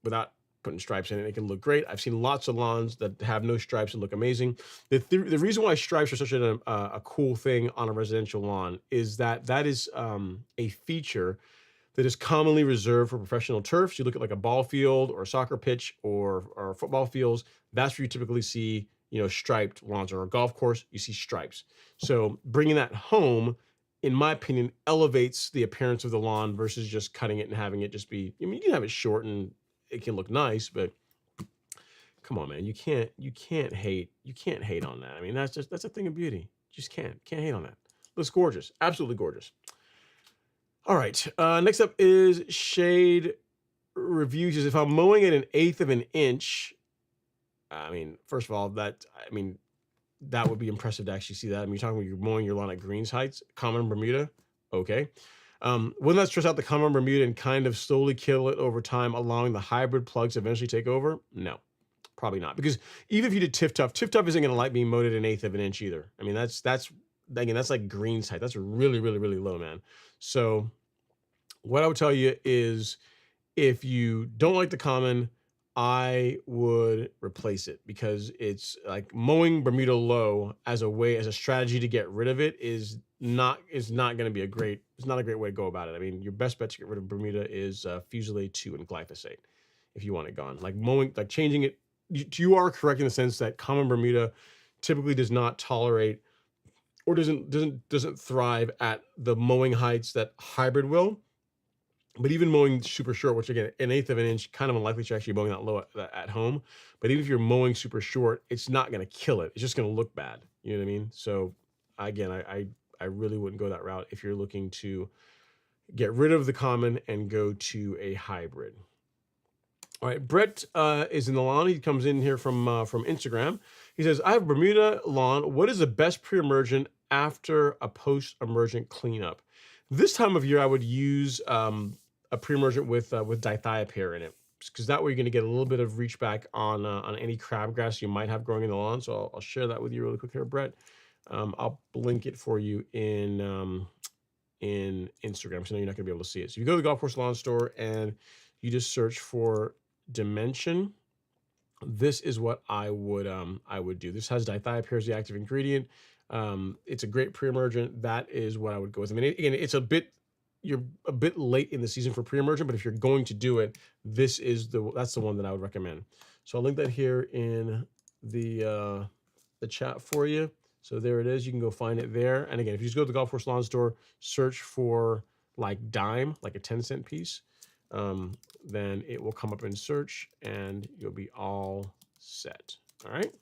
without putting stripes in it, it can look great. I've seen lots of lawns that have no stripes and look amazing. The reason why stripes are such a cool thing on a residential lawn is that is a feature that is commonly reserved for professional turfs. You look at like a ball field or a soccer pitch or football fields, that's where you typically see, striped lawns, or a golf course, you see stripes. So bringing that home, in my opinion, elevates the appearance of the lawn versus just cutting it and having it just be, you can have it short and it can look nice, but come on, man, you can't hate on that. I mean, that's a thing of beauty. You just can't hate on that. Looks gorgeous. Absolutely gorgeous. All right. Next up is Shade Reviews. If I'm mowing at 1/8 of an inch, I mean, first of all, that would be impressive to actually see that. I mean, you're mowing your lawn at greens heights, common Bermuda. Okay. Wouldn't that stress out the common Bermuda and kind of slowly kill it over time, allowing the hybrid plugs to eventually take over? No, probably not. Because even if you did Tiff Tuff isn't going to like being mowed at 1/8 of an inch either. I mean, that's like greens height. That's really, really, really low, man. So what I would tell you is, if you don't like the common, I would replace it, because it's like mowing Bermuda low as a strategy to get rid of it is not going to be a great way to go about it. I mean, your best bet to get rid of Bermuda is Fusilade 2 and glyphosate if you want it gone. Like changing it, you are correct in the sense that common Bermuda typically does not tolerate or doesn't thrive at the mowing heights that hybrid will. But even mowing super short, which again, an eighth of an inch, kind of unlikely to actually mowing that low at home. But even if you're mowing super short, it's not going to kill it. It's just going to look bad. You know what I mean? So again, I really wouldn't go that route if you're looking to get rid of the common and go to a hybrid. All right, Brett is in the lawn. He comes in here from Instagram. He says, "I have Bermuda lawn. What is the best pre-emergent after a post-emergent cleanup?" This time of year, I would use a pre-emergent with dithiopyr in it, because that way you're going to get a little bit of reach back on any crabgrass you might have growing in the lawn. So I'll share that with you really quick here, Brett. I'll link it for you in Instagram, so now you're not going to be able to see it. So you go to the Golf Course Lawn Store and you just search for Dimension. This is what I would do. This has dithiopyr as the active ingredient. It's a great pre-emergent. That is what I would go with. I mean, again, you're a bit late in the season for pre-emergent, but if you're going to do it, that's the one that I would recommend. So I'll link that here in the chat for you. So there it is. You can go find it there. And again, if you just go to the Golf Course Lawn Store, search for like dime, like a 10-cent piece, then it will come up in search and you'll be all set. All right.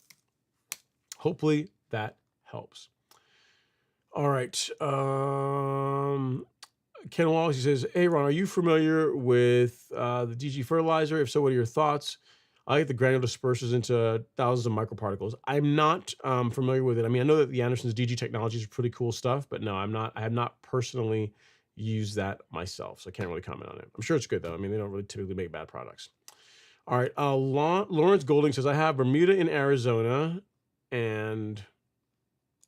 Hopefully that helps. All right. Ken Wallace, he says, "Hey, Ron, are you familiar with the DG fertilizer? If so, what are your thoughts? I get the granule dispersers into thousands of microparticles." I'm not familiar with it. I mean, I know that the Anderson's DG technology is pretty cool stuff, but no, I have not personally used that myself, so I can't really comment on it. I'm sure it's good, though. I mean, they don't really typically make bad products. All right. Lawrence Golding says, "I have Bermuda in Arizona, and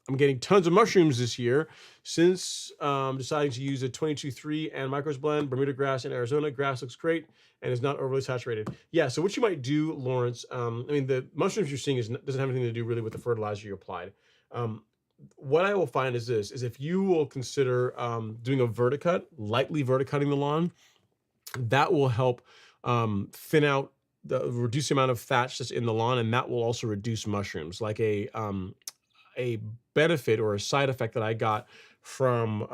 I'm getting tons of mushrooms this year since deciding to use a 22-3 and micros blend. Bermuda grass in Arizona. Grass looks great and is not overly saturated." Yeah, so what you might do, Lawrence, I mean, the mushrooms you're seeing doesn't have anything to do really with the fertilizer you applied. What I will find is this, is if you will consider doing a verticut, lightly verticutting the lawn, that will help thin out, reduce the amount of thatch that's in the lawn, and that will also reduce mushrooms. Like a benefit or a side effect that I got from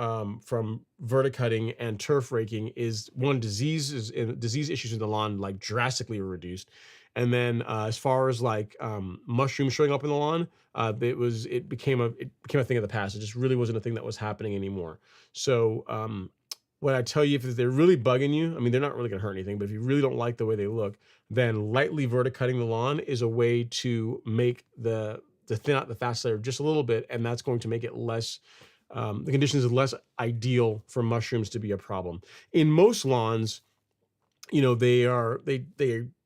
verticutting and turf raking is, one, disease issues in the lawn like drastically reduced, and then as far as like mushrooms showing up in the lawn, it became a thing of the past. It just really wasn't a thing that was happening anymore. So what I tell you, if they're really bugging you, I mean, they're not really going to hurt anything, but if you really don't like the way they look, then lightly verticutting the lawn is a way to make to thin out the thatch layer just a little bit, and that's going to make it less, the conditions are less ideal for mushrooms to be a problem. In most lawns, you know, they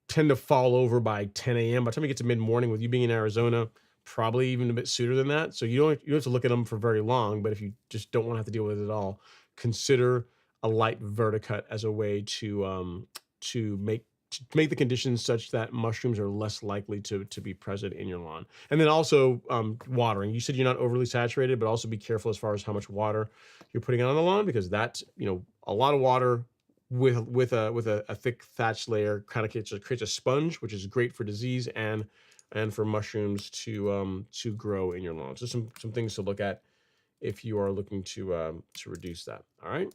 tend to fall over by 10 a.m. By the time you get to mid-morning, with you being in Arizona, probably even a bit sooner than that. So you don't have to look at them for very long, but if you just don't want to have to deal with it at all, consider a light verticut as a way to make the conditions such that mushrooms are less likely to be present in your lawn. And then also watering. You said you're not overly saturated, but also be careful as far as how much water you're putting on the lawn, because that's, you know, a lot of water with a thick thatch layer kind of creates a sponge, which is great for disease and for mushrooms to grow in your lawn. So some things to look at if you are looking to reduce that. All right.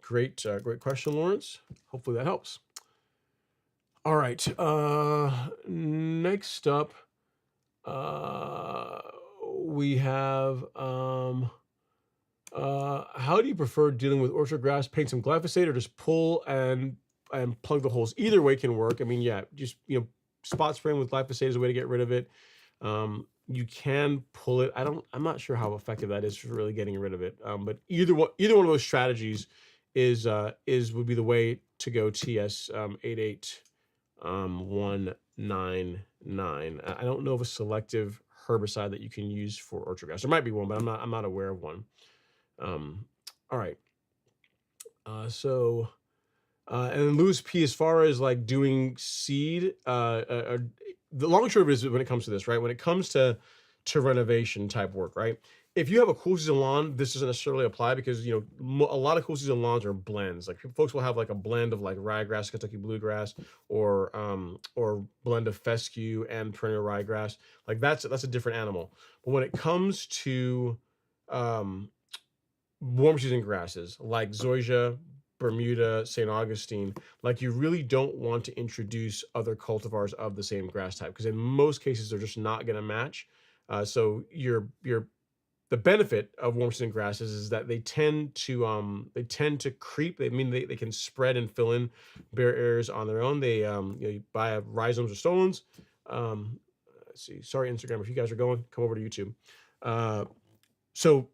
Great question, Lawrence. Hopefully that helps. All right. Next up, we have how do you prefer dealing with orchard grass? Paint some glyphosate or just pull and plug the holes? Either way can work. I mean, yeah, just, you know, spot spraying with glyphosate is a way to get rid of it. You can pull it. I'm not sure how effective that is for really getting rid of it. But either one of those strategies would be the way to go. TS 88199. I don't know of a selective herbicide that you can use for orchard grass. There might be one, but I'm not aware of one. All right. And then Lewis P, as far as like doing seed, the long and short of it is, when it comes to this, right? When it comes to renovation type work, right? If you have a cool season lawn, this doesn't necessarily apply, because, you know, a lot of cool season lawns are blends. Like folks will have like a blend of like ryegrass, Kentucky bluegrass, or blend of fescue and perennial ryegrass. Like that's a different animal. But when it comes to warm season grasses like zoysia, Bermuda, St. Augustine, like you really don't want to introduce other cultivars of the same grass type because in most cases they're just not going to match. So the benefit of warm season grasses is that they tend to creep. They can spread and fill in bare areas on their own. You buy rhizomes or stolons. Let's see. Sorry, Instagram, if you guys are going, come over to YouTube. So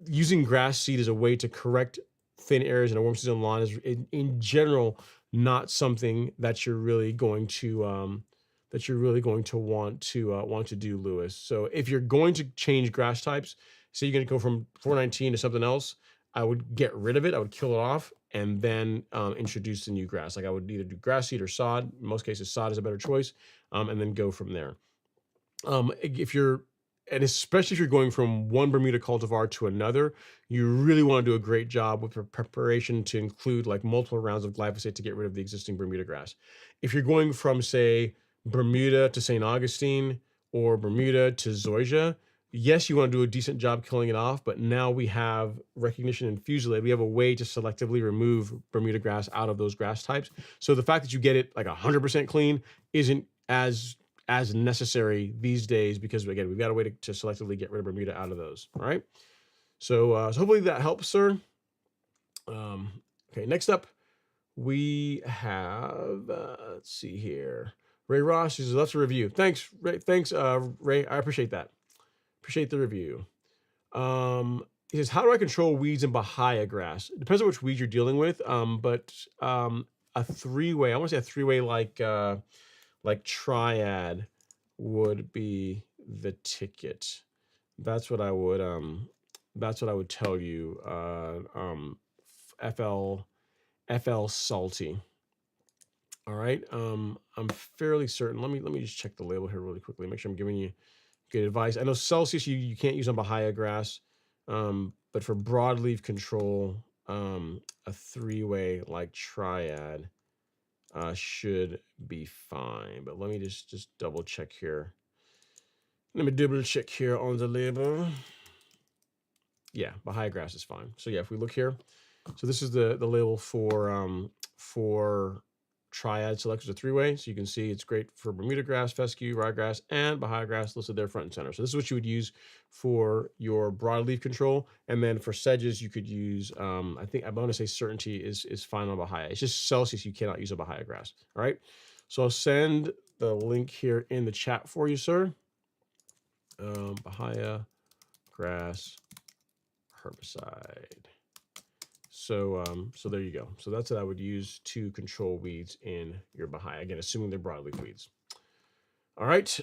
using grass seed as a way to correct thin areas in a warm season lawn is in general not something that you're really going to want to do, Lewis. So if you're going to change grass types, say you're going to go from 419 to something else, I would get rid of it. I would kill it off and then introduce the new grass. Like I would either do grass seed or sod. In most cases, sod is a better choice, and then go from there. And especially if you're going from one Bermuda cultivar to another, you really want to do a great job with preparation to include like multiple rounds of glyphosate to get rid of the existing Bermuda grass. If you're going from, say, Bermuda to St. Augustine or Bermuda to Zoysia, yes, you want to do a decent job killing it off, but now we have recognition in Fusilade. We have a way to selectively remove Bermuda grass out of those grass types. So the fact that you get it like 100% clean isn't as necessary these days because, again, we've got a way to selectively get rid of Bermuda out of those. All right. So hopefully that helps, sir. Okay, next up, we have, let's see here. Ray Ross says, that's a review. Thanks, Ray. Thanks, Ray. I appreciate that. Appreciate the review. He says, how do I control weeds in Bahia grass? It depends on which weeds you're dealing with. But a three-way, I want to say a three-way like triad would be the ticket. That's what I would tell you. FL salty. All right. I'm fairly certain. Let me just check the label here really quickly. Make sure I'm giving you good advice. I know Celsius you can't use on Bahia grass, but for broadleaf control, a three-way like triad should be fine. But let me just double check here. Let me double check here on the label. Yeah, Bahia grass is fine. So yeah, if we look here, so this is the label for triad select as a three-way. So you can see it's great for Bermuda grass, fescue, ryegrass, and Bahia grass listed there front and center. So this is what you would use for your broadleaf control. And then for sedges, you could use, I think I'm going to say Certainty is fine on Bahia. It's just Celsius you cannot use a Bahia grass. All right. So I'll send the link here in the chat for you, sir. Bahia grass herbicide. So there you go. So that's what I would use to control weeds in your Bahia. Again, assuming they're broadleaf weeds. All right.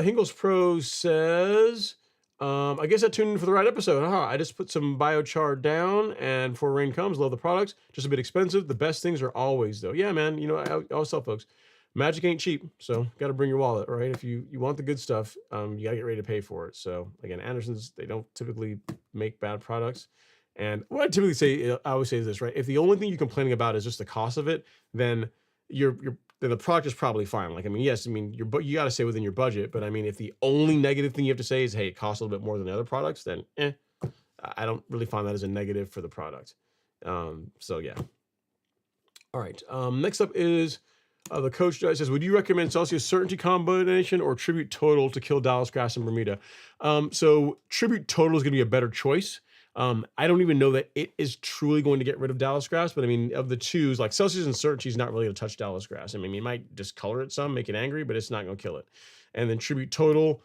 Hingles Pro says, I guess I tuned in for the right episode. I just put some biochar down and before rain comes, love the products. Just a bit expensive. The best things are always though. Yeah, man. You know, I always tell folks, magic ain't cheap. So got to bring your wallet, right? If you want the good stuff, you got to get ready to pay for it. So again, Anderson's, they don't typically make bad products. And what I typically say, I always say this, right? If the only thing you're complaining about is just the cost of it, then then the product is probably fine. Like, I mean, yes, I mean, you got to stay within your budget, but I mean, if the only negative thing you have to say is, hey, it costs a little bit more than the other products, then I don't really find that as a negative for the product. So yeah. All right. Next up is the coach says, would you recommend Celsius Certainty combination or Tribute Total to kill Dallas grass in Bermuda? So Tribute Total is going to be a better choice. I don't even know that it is truly going to get rid of Dallas grass, but I mean, of the twos, like Celsius and Certainty is not really going to touch Dallas grass. I mean, you might discolor it some, make it angry, but it's not going to kill it. And then Tribute Total,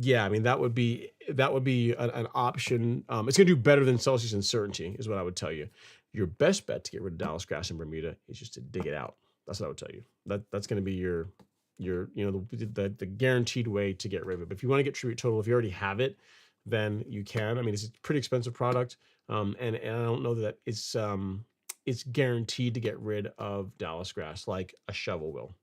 yeah, I mean, that would be an option. It's going to do better than Celsius and Certainty is what I would tell you. Your best bet to get rid of Dallas grass in Bermuda is just to dig it out. That's what I would tell you. That's going to be your the guaranteed way to get rid of it. But if you want to get Tribute Total, if you already have it, then you can. I mean, it's a pretty expensive product, and I don't know that it's guaranteed to get rid of Dallas grass like a shovel will.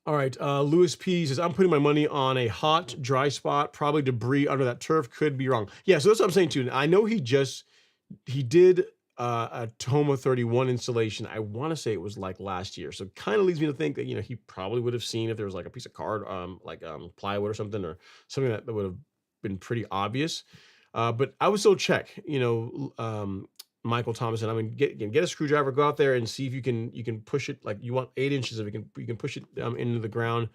All right. Lewis P says, I'm putting my money on a hot, dry spot, probably debris under that turf. Could be wrong. Yeah, so that's what I'm saying too. I know he did a Toma 31 installation. I want to say it was like last year. So it kind of leads me to think that, he probably would have seen if there was like a piece of card, like plywood or something that would have been pretty obvious. But I would still check, Michael Thomason. I mean, get a screwdriver, go out there and see if you can push it. Like you want 8 inches, if you can push it into the ground,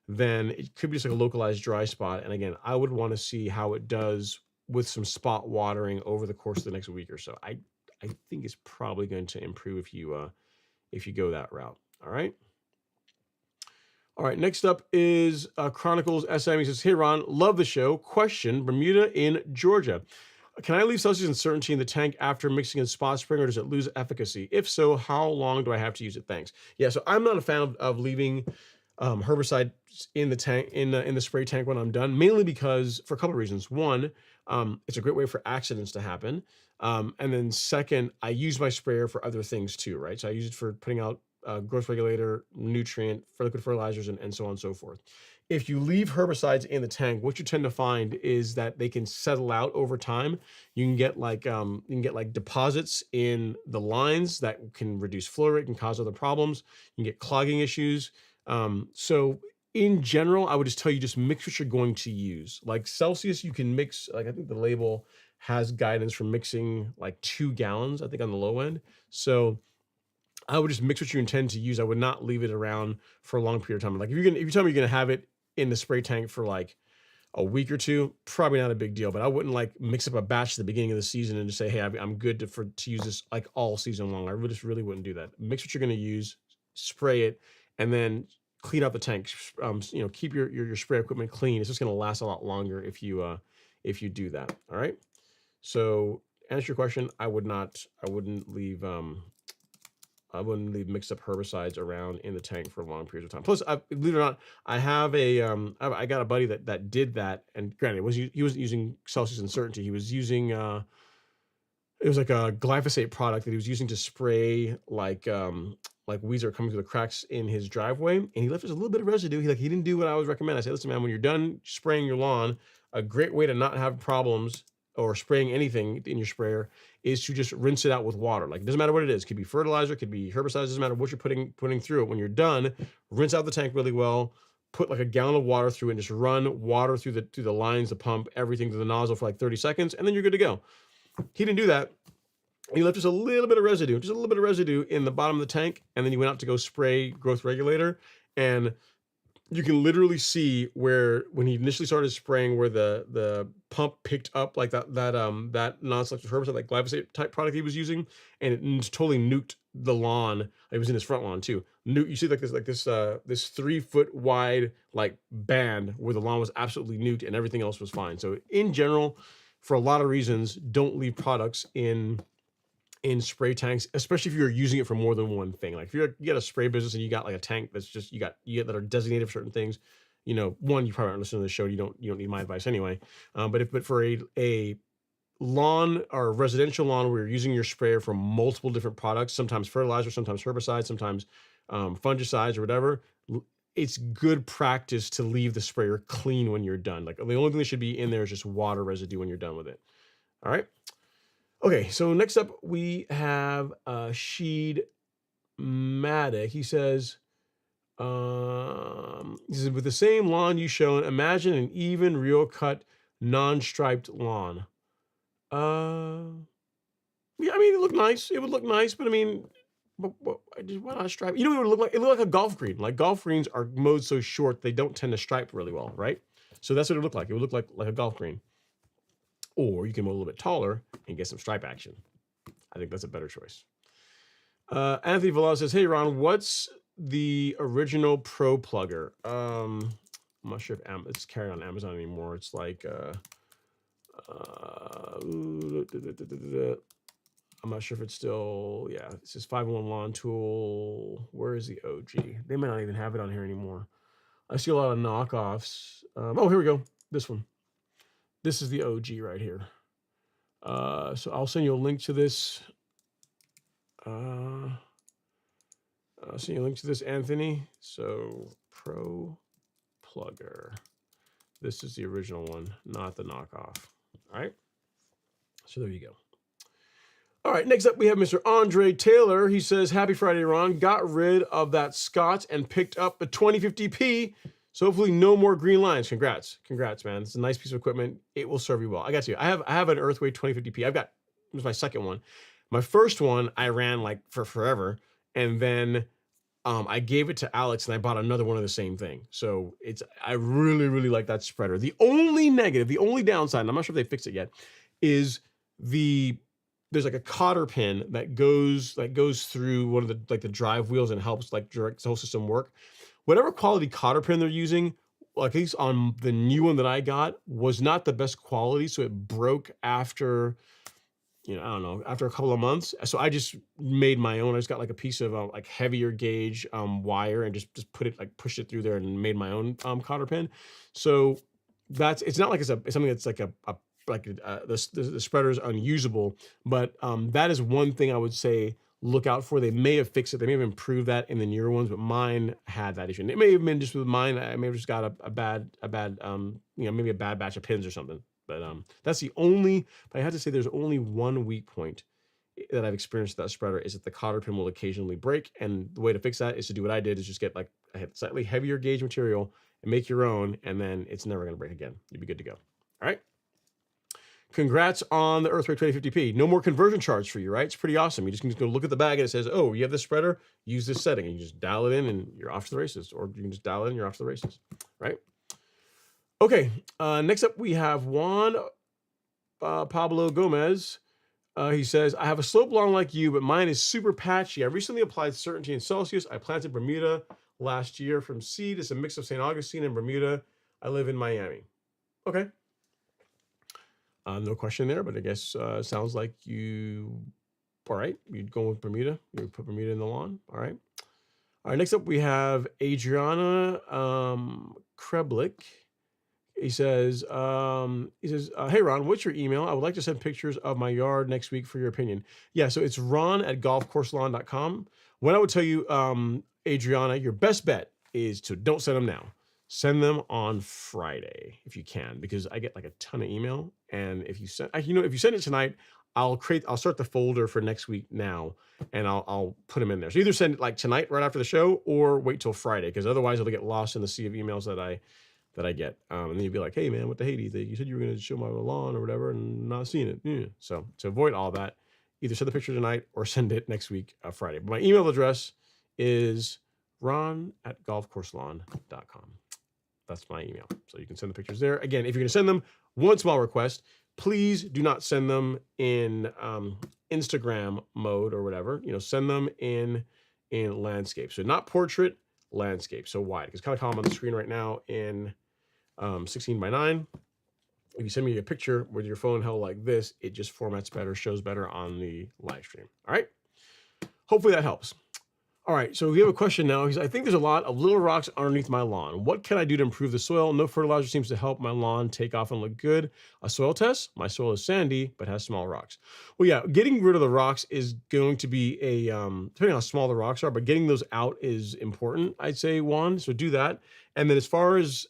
then it could be just like a localized dry spot. And again, I would want to see how it does with some spot watering over the course of the next week or so. I think it's probably going to improve if you go that route. All right. All right, next up is Chronicles SM. He says, hey, Ron, love the show. Question, Bermuda in Georgia. Can I leave Celsius Uncertainty in the tank after mixing in spot spraying, or does it lose efficacy? If so, how long do I have to use it? Thanks. Yeah, so I'm not a fan of leaving herbicide in the tank, in the spray tank when I'm done, mainly because for a couple of reasons. One, it's a great way for accidents to happen. And then second, I use my sprayer for other things too, right? So I use it for putting out growth regulator, nutrient, for liquid fertilizers, and so on and so forth. If you leave herbicides in the tank, what you tend to find is that they can settle out over time. You can get like deposits in the lines that can reduce flow rate, can cause other problems. You can get clogging issues. So in general, I would just tell you, just mix what you're going to use. Like Celsius, you can mix, like I think the label has guidance for mixing like 2 gallons, I think on the low end. So I would just mix what you intend to use. I would not leave it around for a long period of time. Like if you tell me you're gonna have it in the spray tank for like a week or two, probably not a big deal. But I wouldn't like mix up a batch at the beginning of the season and just say, hey, I'm good to use this like all season long. I really wouldn't do that. Mix what you're gonna use, spray it, and then clean out the tank. Keep your spray equipment clean. It's just gonna last a lot longer if you do that. All right. So answer your question, I wouldn't leave mixed up herbicides around in the tank for long periods of time. Plus, believe it or not, I have I got a buddy that did that. And granted, he wasn't using Celsius Uncertainty. He was using it was like a glyphosate product that he was using to spray like weeds are coming through the cracks in his driveway, and he left us a little bit of residue. He didn't do what I was recommending. I said, listen, man, when you're done spraying your lawn, a great way to not have problems or spraying anything in your sprayer is to just rinse it out with water. Like it doesn't matter what it is. It could be fertilizer, it could be herbicides, doesn't matter what you're putting through it. When you're done, rinse out the tank really well, put like a gallon of water through it, and just run water through the lines, the pump, everything to the nozzle for like 30 seconds, and then you're good to go. He didn't do that. He left just a little bit of residue in the bottom of the tank, and then he went out to go spray growth regulator, and you can literally see where when he initially started spraying, where the pump picked up like that non-selective herbicide, like glyphosate type product he was using, and it totally nuked the lawn. It was in his front lawn too. You see this 3 foot wide like band where the lawn was absolutely nuked and everything else was fine. So in general, for a lot of reasons, don't leave products in spray tanks, especially if you're using it for more than one thing. Like if you got a spray business and you got like a tank that's just you got that are designated for certain things, one, you probably aren't listening to the show. You don't need my advice anyway. But for a lawn or a residential lawn where you're using your sprayer for multiple different products, sometimes fertilizer, sometimes herbicides, sometimes fungicides or whatever, it's good practice to leave the sprayer clean when you're done. Like the only thing that should be in there is just water residue when you're done with it. All right. Okay, so next up we have Sheed Maddock. He says, with the same lawn you shown, imagine an even, real cut, non-striped lawn. Yeah, I mean, it looked nice. It would look nice, but I mean, why not stripe? It would look like a golf green. Like golf greens are mowed so short they don't tend to stripe really well, right? So that's what it would look like. It would look like a golf green. Or you can mow a little bit taller and get some stripe action. I think that's a better choice. Anthony Villar says, hey, Ron, what's the original Pro Plugger? I'm not sure if it's carried on Amazon anymore. It's like, I'm not sure if it's still, yeah, it says 5-in-1 lawn tool. Where is the OG? They might not even have it on here anymore. I see a lot of knockoffs. Oh, here we go. This one. This is the OG right here. So I'll send you a link to this. I'll send you a link to this, Anthony. So Pro Plugger. This is the original one, not the knockoff. All right. So there you go. All right, next up we have Mr. Andre Taylor. He says, happy Friday, Ron. Got rid of that Scotch and picked up the 2050P. So hopefully no more green lines. Congrats, man. It's a nice piece of equipment. It will serve you well. I got you. I have an Earthway 2050P. It was my second one. My first one I ran like for forever, and then I gave it to Alex and I bought another one of the same thing. So I really, really like that spreader. The only negative, the only downside, and I'm not sure if they fixed it yet, is there's like a cotter pin that goes through one of the drive wheels and helps like direct the whole system work. Whatever quality cotter pin they're using, at least on the new one that I got, was not the best quality. So it broke after, I don't know, after a couple of months. So I just made my own. I just got like a piece of like heavier gauge wire and just pushed it through there and made my own cotter pin. So it's not like it's something that's like the spreader is unusable, but that is one thing I would say look out for. They may have fixed it. They may have improved that in the newer ones, but mine had that issue. And it may have been just with mine. I may have just got a bad maybe a bad batch of pins or something. But that's the only. But I have to say, there's only one weak point that I've experienced with that spreader, is that the cotter pin will occasionally break. And the way to fix that is to do what I did, is just get like a slightly heavier gauge material and make your own, and then it's never going to break again. You'll be good to go. All right. Congrats on the Earthquake 2050P. No more conversion charts for you, right? It's pretty awesome. You just can go look at the bag and it says, oh, you have this spreader, use this setting. And you just dial it in and you're off to the races. Or you can just dial it in and you're off to the races, right? Okay, next up we have Juan Pablo Gomez. He says, I have a slope lawn like you, but mine is super patchy. I recently applied Certainty in Celsius. I planted Bermuda last year from seed. It's a mix of St. Augustine and Bermuda. I live in Miami. Okay. No question there, but I guess sounds like all right, you'd go with Bermuda. You would put Bermuda in the lawn. All right. All right, next up we have Adriana Kreblik. He says, hey, Ron, what's your email? I would like to send pictures of my yard next week for your opinion. Yeah, so it's ron@golfcourselawn.com. What I would tell you, Adriana, your best bet is to don't send them now. Send them on Friday if you can, because I get like a ton of email. And if you send it tonight, I'll start the folder for next week now, and I'll put them in there. So either send it like tonight right after the show, or wait till Friday, because otherwise it'll get lost in the sea of emails that I get. And then you'll be like, hey man, what the Hades? You said you were going to show my lawn or whatever, and not seeing it. Yeah. So to avoid all that, either send the picture tonight or send it next week, Friday. But my email address is ron@golfcourselawn.com. That's my email. So you can send the pictures there. Again, if you're going to send them, one small request, please do not send them in Instagram mode or whatever. Send them in landscape. So not portrait, landscape. So wide. It's kind of calm on the screen right now in 16:9. If you send me a picture with your phone held like this, it just formats better, shows better on the live stream. All right. Hopefully that helps. All right, so we have a question now. I think there's a lot of little rocks underneath my lawn. What can I do to improve the soil? No fertilizer seems to help my lawn take off and look good. A soil test? My soil is sandy, but has small rocks. Well, yeah, getting rid of the rocks is going to be depending on how small the rocks are, but getting those out is important, I'd say, Juan. So do that. And then as far as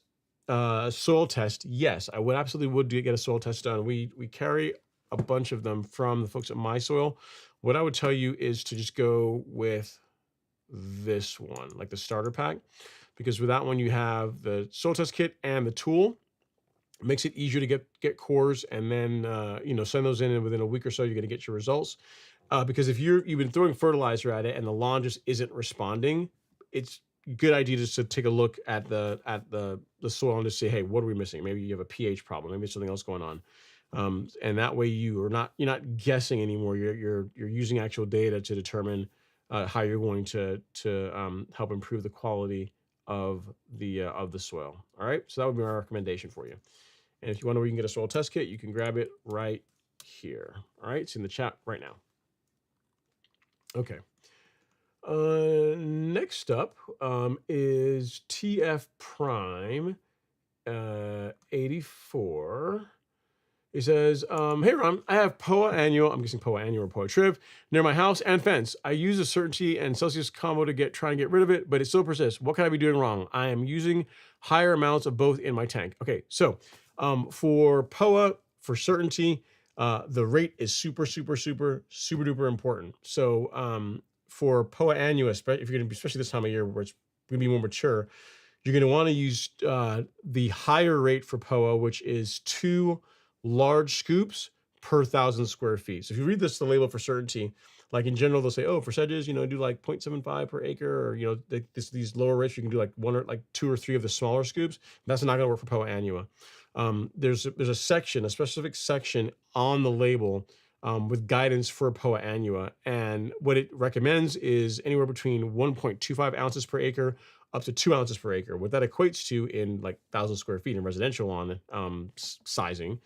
soil test, yes, I would absolutely get a soil test done. We carry a bunch of them from the folks at My Soil. What I would tell you is to just go with this one, like the starter pack, because with that one you have the soil test kit and the tool. It makes it easier to get cores, and then send those in, and within a week or so you're going to get your results. Because if you've been throwing fertilizer at it and the lawn just isn't responding, it's a good idea just to take a look at the soil and just say, hey, what are we missing? Maybe you have a pH problem, maybe there's something else going on. And that way you're not guessing anymore. You're using actual data to determine how you're going to help improve the quality of the soil. All right, so that would be my recommendation for you. And if you wonder where you can get a soil test kit, you can grab it right here. All right, it's in the chat right now. Okay. Next up is TF Prime 84. He says, hey, Ron, I have POA annual, I'm guessing POA annual or POA triv, near my house and fence. I use a Certainty and Celsius combo to try and get rid of it, but it still persists. What can I be doing wrong? I am using higher amounts of both in my tank. Okay, so for POA, for Certainty, the rate is super duper important. So for POA annua, if you're going to be, especially this time of year where it's going to be more mature, You're going to want to use the higher rate for POA, which is 2 large scoops per 1,000 square feet. So if you read the label for certainty, like in general, they'll say, oh, for sedges, do like 0.75 per acre, or, these lower rates, you can do like 1 or like 2 or 3 of the smaller scoops. That's not going to work for POA annua. There's a section, a specific section on the label with guidance for POA annua. And what it recommends is anywhere between 1.25 ounces per acre up to 2 ounces per acre. What that equates to in like 1,000 square feet in residential lawn sizing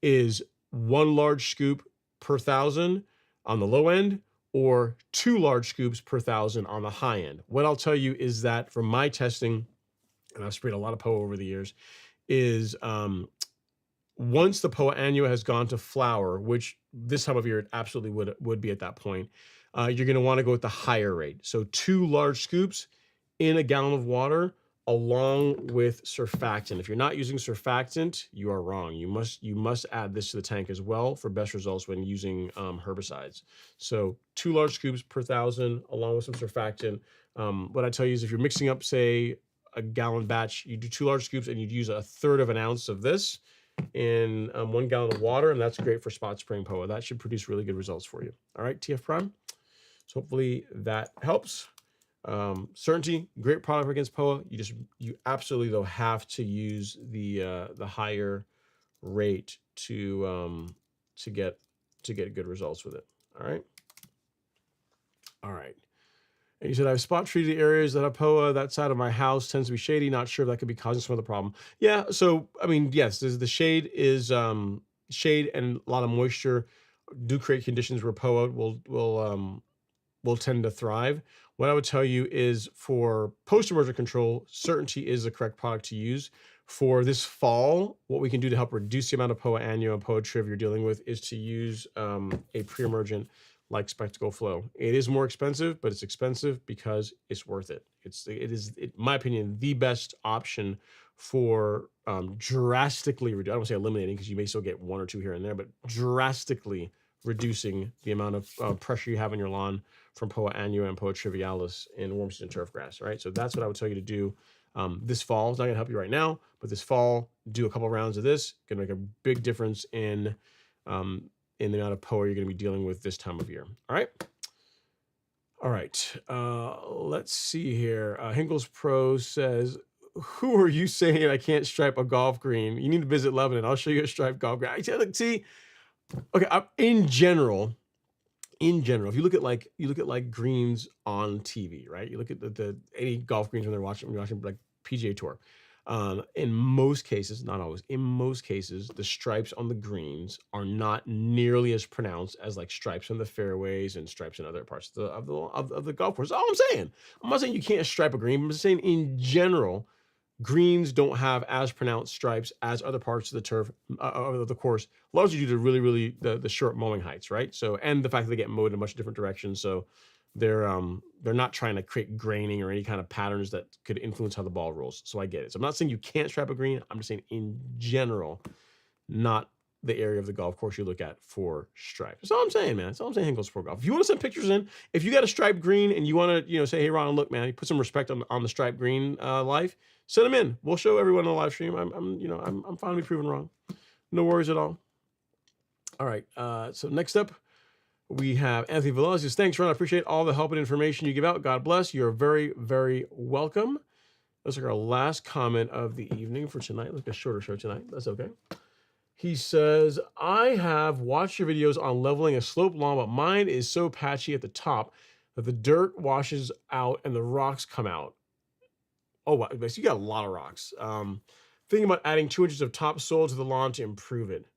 is 1 large scoop per 1,000 on the low end, or 2 large scoops per 1,000 on the high end. What I'll tell you is that from my testing, and I've sprayed a lot of POA over the years, is once the POA annua has gone to flower, which this time of year it absolutely would be at that point, you're going to want to go with the higher rate. So 2 large scoops in a gallon of water along with surfactant. If you're not using surfactant, you are wrong. You must add this to the tank as well for best results when using herbicides. So 2 large scoops per 1,000 along with some surfactant. What I tell you is if you're mixing up, say, a gallon batch, you do 2 large scoops and you'd use 1/3 of an ounce of this in 1 gallon of water, and that's great for spot spraying POA. That should produce really good results for you. All right, TF Prime. So hopefully that helps. Certainty, great product against POA. You absolutely though have to use the higher rate to get good results with it. All right. And you said I've spot treated areas that have POA. That side of my house tends to be shady. Not sure if that could be causing some of the problem. Yeah. So I mean, yes, the shade is shade and a lot of moisture do create conditions where POA will tend to thrive. What I would tell you is for post-emergent control, Certainty is the correct product to use. For this fall, what we can do to help reduce the amount of POA annua and POA triv you're dealing with is to use a pre-emergent like Spectacle Flow. It is more expensive, but it's expensive because it's worth it. It is, in my opinion, the best option for drastically, I don't want to say eliminating because you may still get 1 or 2 here and there, but drastically reducing the amount of pressure you have on your lawn from POA annua and POA trivialis in warm season turf grass, right? So that's what I would tell you to do this fall. It's not gonna help you right now, but this fall, do a couple rounds of this. Gonna make a big difference in the amount of POA you're gonna be dealing with this time of year, all right? All right, let's see here. Hinkles Pro says, who are you saying I can't stripe a golf green? You need to visit Lebanon. I'll show you a striped golf green. See, okay, in general, if you look at like greens on TV, right? You look at the any golf greens when you're watching like PGA Tour. In most cases, not always, in most cases, the stripes on the greens are not nearly as pronounced as like stripes on the fairways and stripes in other parts of the golf course. That's all I'm saying. I'm not saying you can't stripe a green. I'm just saying in general, greens don't have as pronounced stripes as other parts of the turf of the course, largely due to really the short mowing heights, right? So, and the fact that they get mowed in much different directions, so they're not trying to create graining or any kind of patterns that could influence how the ball rolls. So I get it. So I'm not saying you can't stripe a green. I'm just saying in general, not the area of the golf course you look at for stripes. That's all I'm saying, man. That's all I'm saying. Hinkles Pro Golf. If you want to send pictures in, if you got a striped green and you want to, say, hey, Ron, look, man, you put some respect on the striped green life. Send them in. We'll show everyone on the live stream. I'm fine to be proven wrong. No worries at all. All right. So next up, we have Anthony Velez. Says, thanks, Ron. I appreciate all the help and information you give out. God bless. You're very, very welcome. That's like our last comment of the evening for tonight. Like a shorter show tonight. That's okay. He says, I have watched your videos on leveling a slope lawn, but mine is so patchy at the top that the dirt washes out and the rocks come out. Oh, wow. So you got a lot of rocks. Thinking about adding 2 inches of topsoil to the lawn to improve it.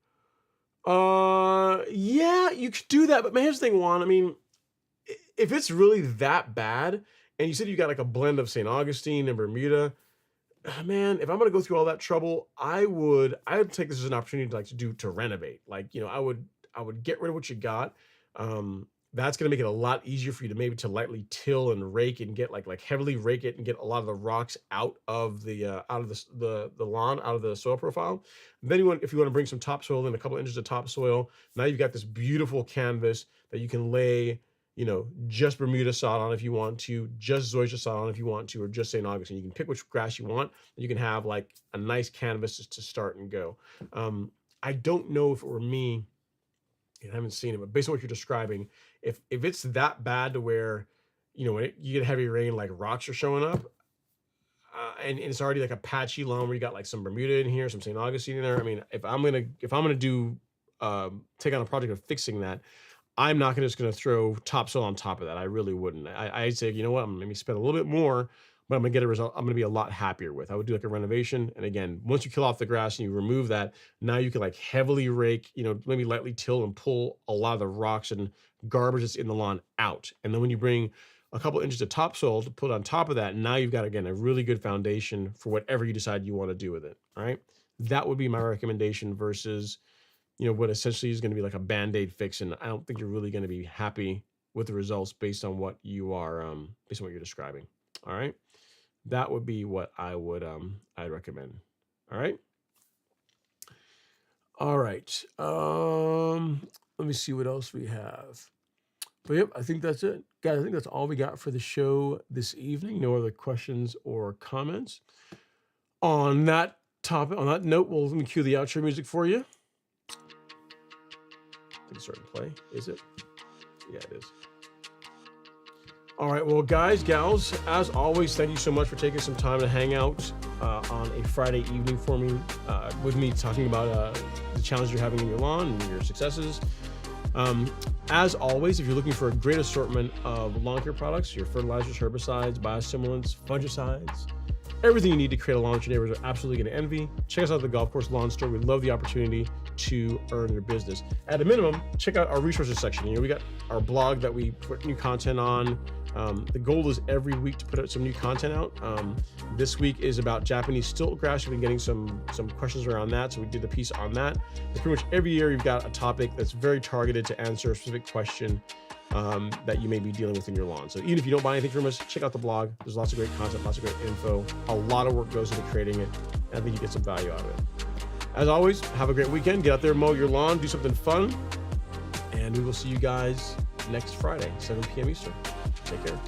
Yeah, you could do that. But man, here's the thing, Juan. I mean, if it's really that bad, and you said you got like a blend of St. Augustine and Bermuda, man, if I'm going to go through all that trouble, I would take this as an opportunity to renovate. Like, I would get rid of what you got. That's going to make it a lot easier for you to lightly till and rake and get like heavily rake it and get a lot of the rocks out of the lawn, out of the soil profile. Then if you want to bring some topsoil in, a couple inches of topsoil, now you've got this beautiful canvas that you can lay just Bermuda sod on if you want to, just zoysia sod on if you want to, or just St. Augustine. You can pick which grass you want, and you can have like a nice canvas to start and go. I don't know if it were me, I haven't seen it, but based on what you're describing, if it's that bad to where, when you get heavy rain, like rocks are showing up, and it's already like a patchy lawn where you got like some Bermuda in here, some St. Augustine in there. I mean, if I'm gonna do take on a project of fixing that, I'm not just gonna throw topsoil on top of that. I really wouldn't. I'd say, you know what, I'm gonna maybe spend a little bit more, but I'm gonna get a result I'm gonna be a lot happier with. I would do like a renovation. And again, once you kill off the grass and you remove that, now you can like heavily rake, maybe lightly till and pull a lot of the rocks and garbage that's in the lawn out. And then when you bring a couple inches of topsoil to put on top of that, now you've got, again, a really good foundation for whatever you decide you want to do with it. All right. That would be my recommendation versus, what essentially is going to be like a Band-Aid fix. And I don't think you're really going to be happy with the results based on what you are, based on what you're describing. All right. That would be what I would, I'd recommend. All right. All right. Let me see what else we have. But yep, I think that's it. Guys, I think that's all we got for the show this evening. No other questions or comments. On that topic, on that note, let me cue the outro music for you. I think it's starting to play. Is it? Yeah, it is. All right, well, guys, gals, as always, thank you so much for taking some time to hang out on a Friday evening for me, with me talking about the challenges you're having in your lawn and your successes. As always, if you're looking for a great assortment of lawn care products, your fertilizers, herbicides, biostimulants, fungicides, everything you need to create a lawn that your neighbors are absolutely going to envy, check us out at the Golf Course Lawn Store. We love the opportunity to earn your business. At a minimum, check out our resources section. We got our blog that we put new content on. The goal is every week to put out some new content out. This week is about Japanese stilt grass. We've been getting some questions around that, so we did a piece on that. It's pretty much every year you've got a topic that's very targeted to answer a specific question that you may be dealing with in your lawn. So even if you don't buy anything from us, check out the blog. There's lots of great content, lots of great info. A lot of work goes into creating it, and I think you get some value out of it. As always, have a great weekend. Get out there, mow your lawn, do something fun, and we will see you guys next Friday, 7 p.m. Eastern. Take care.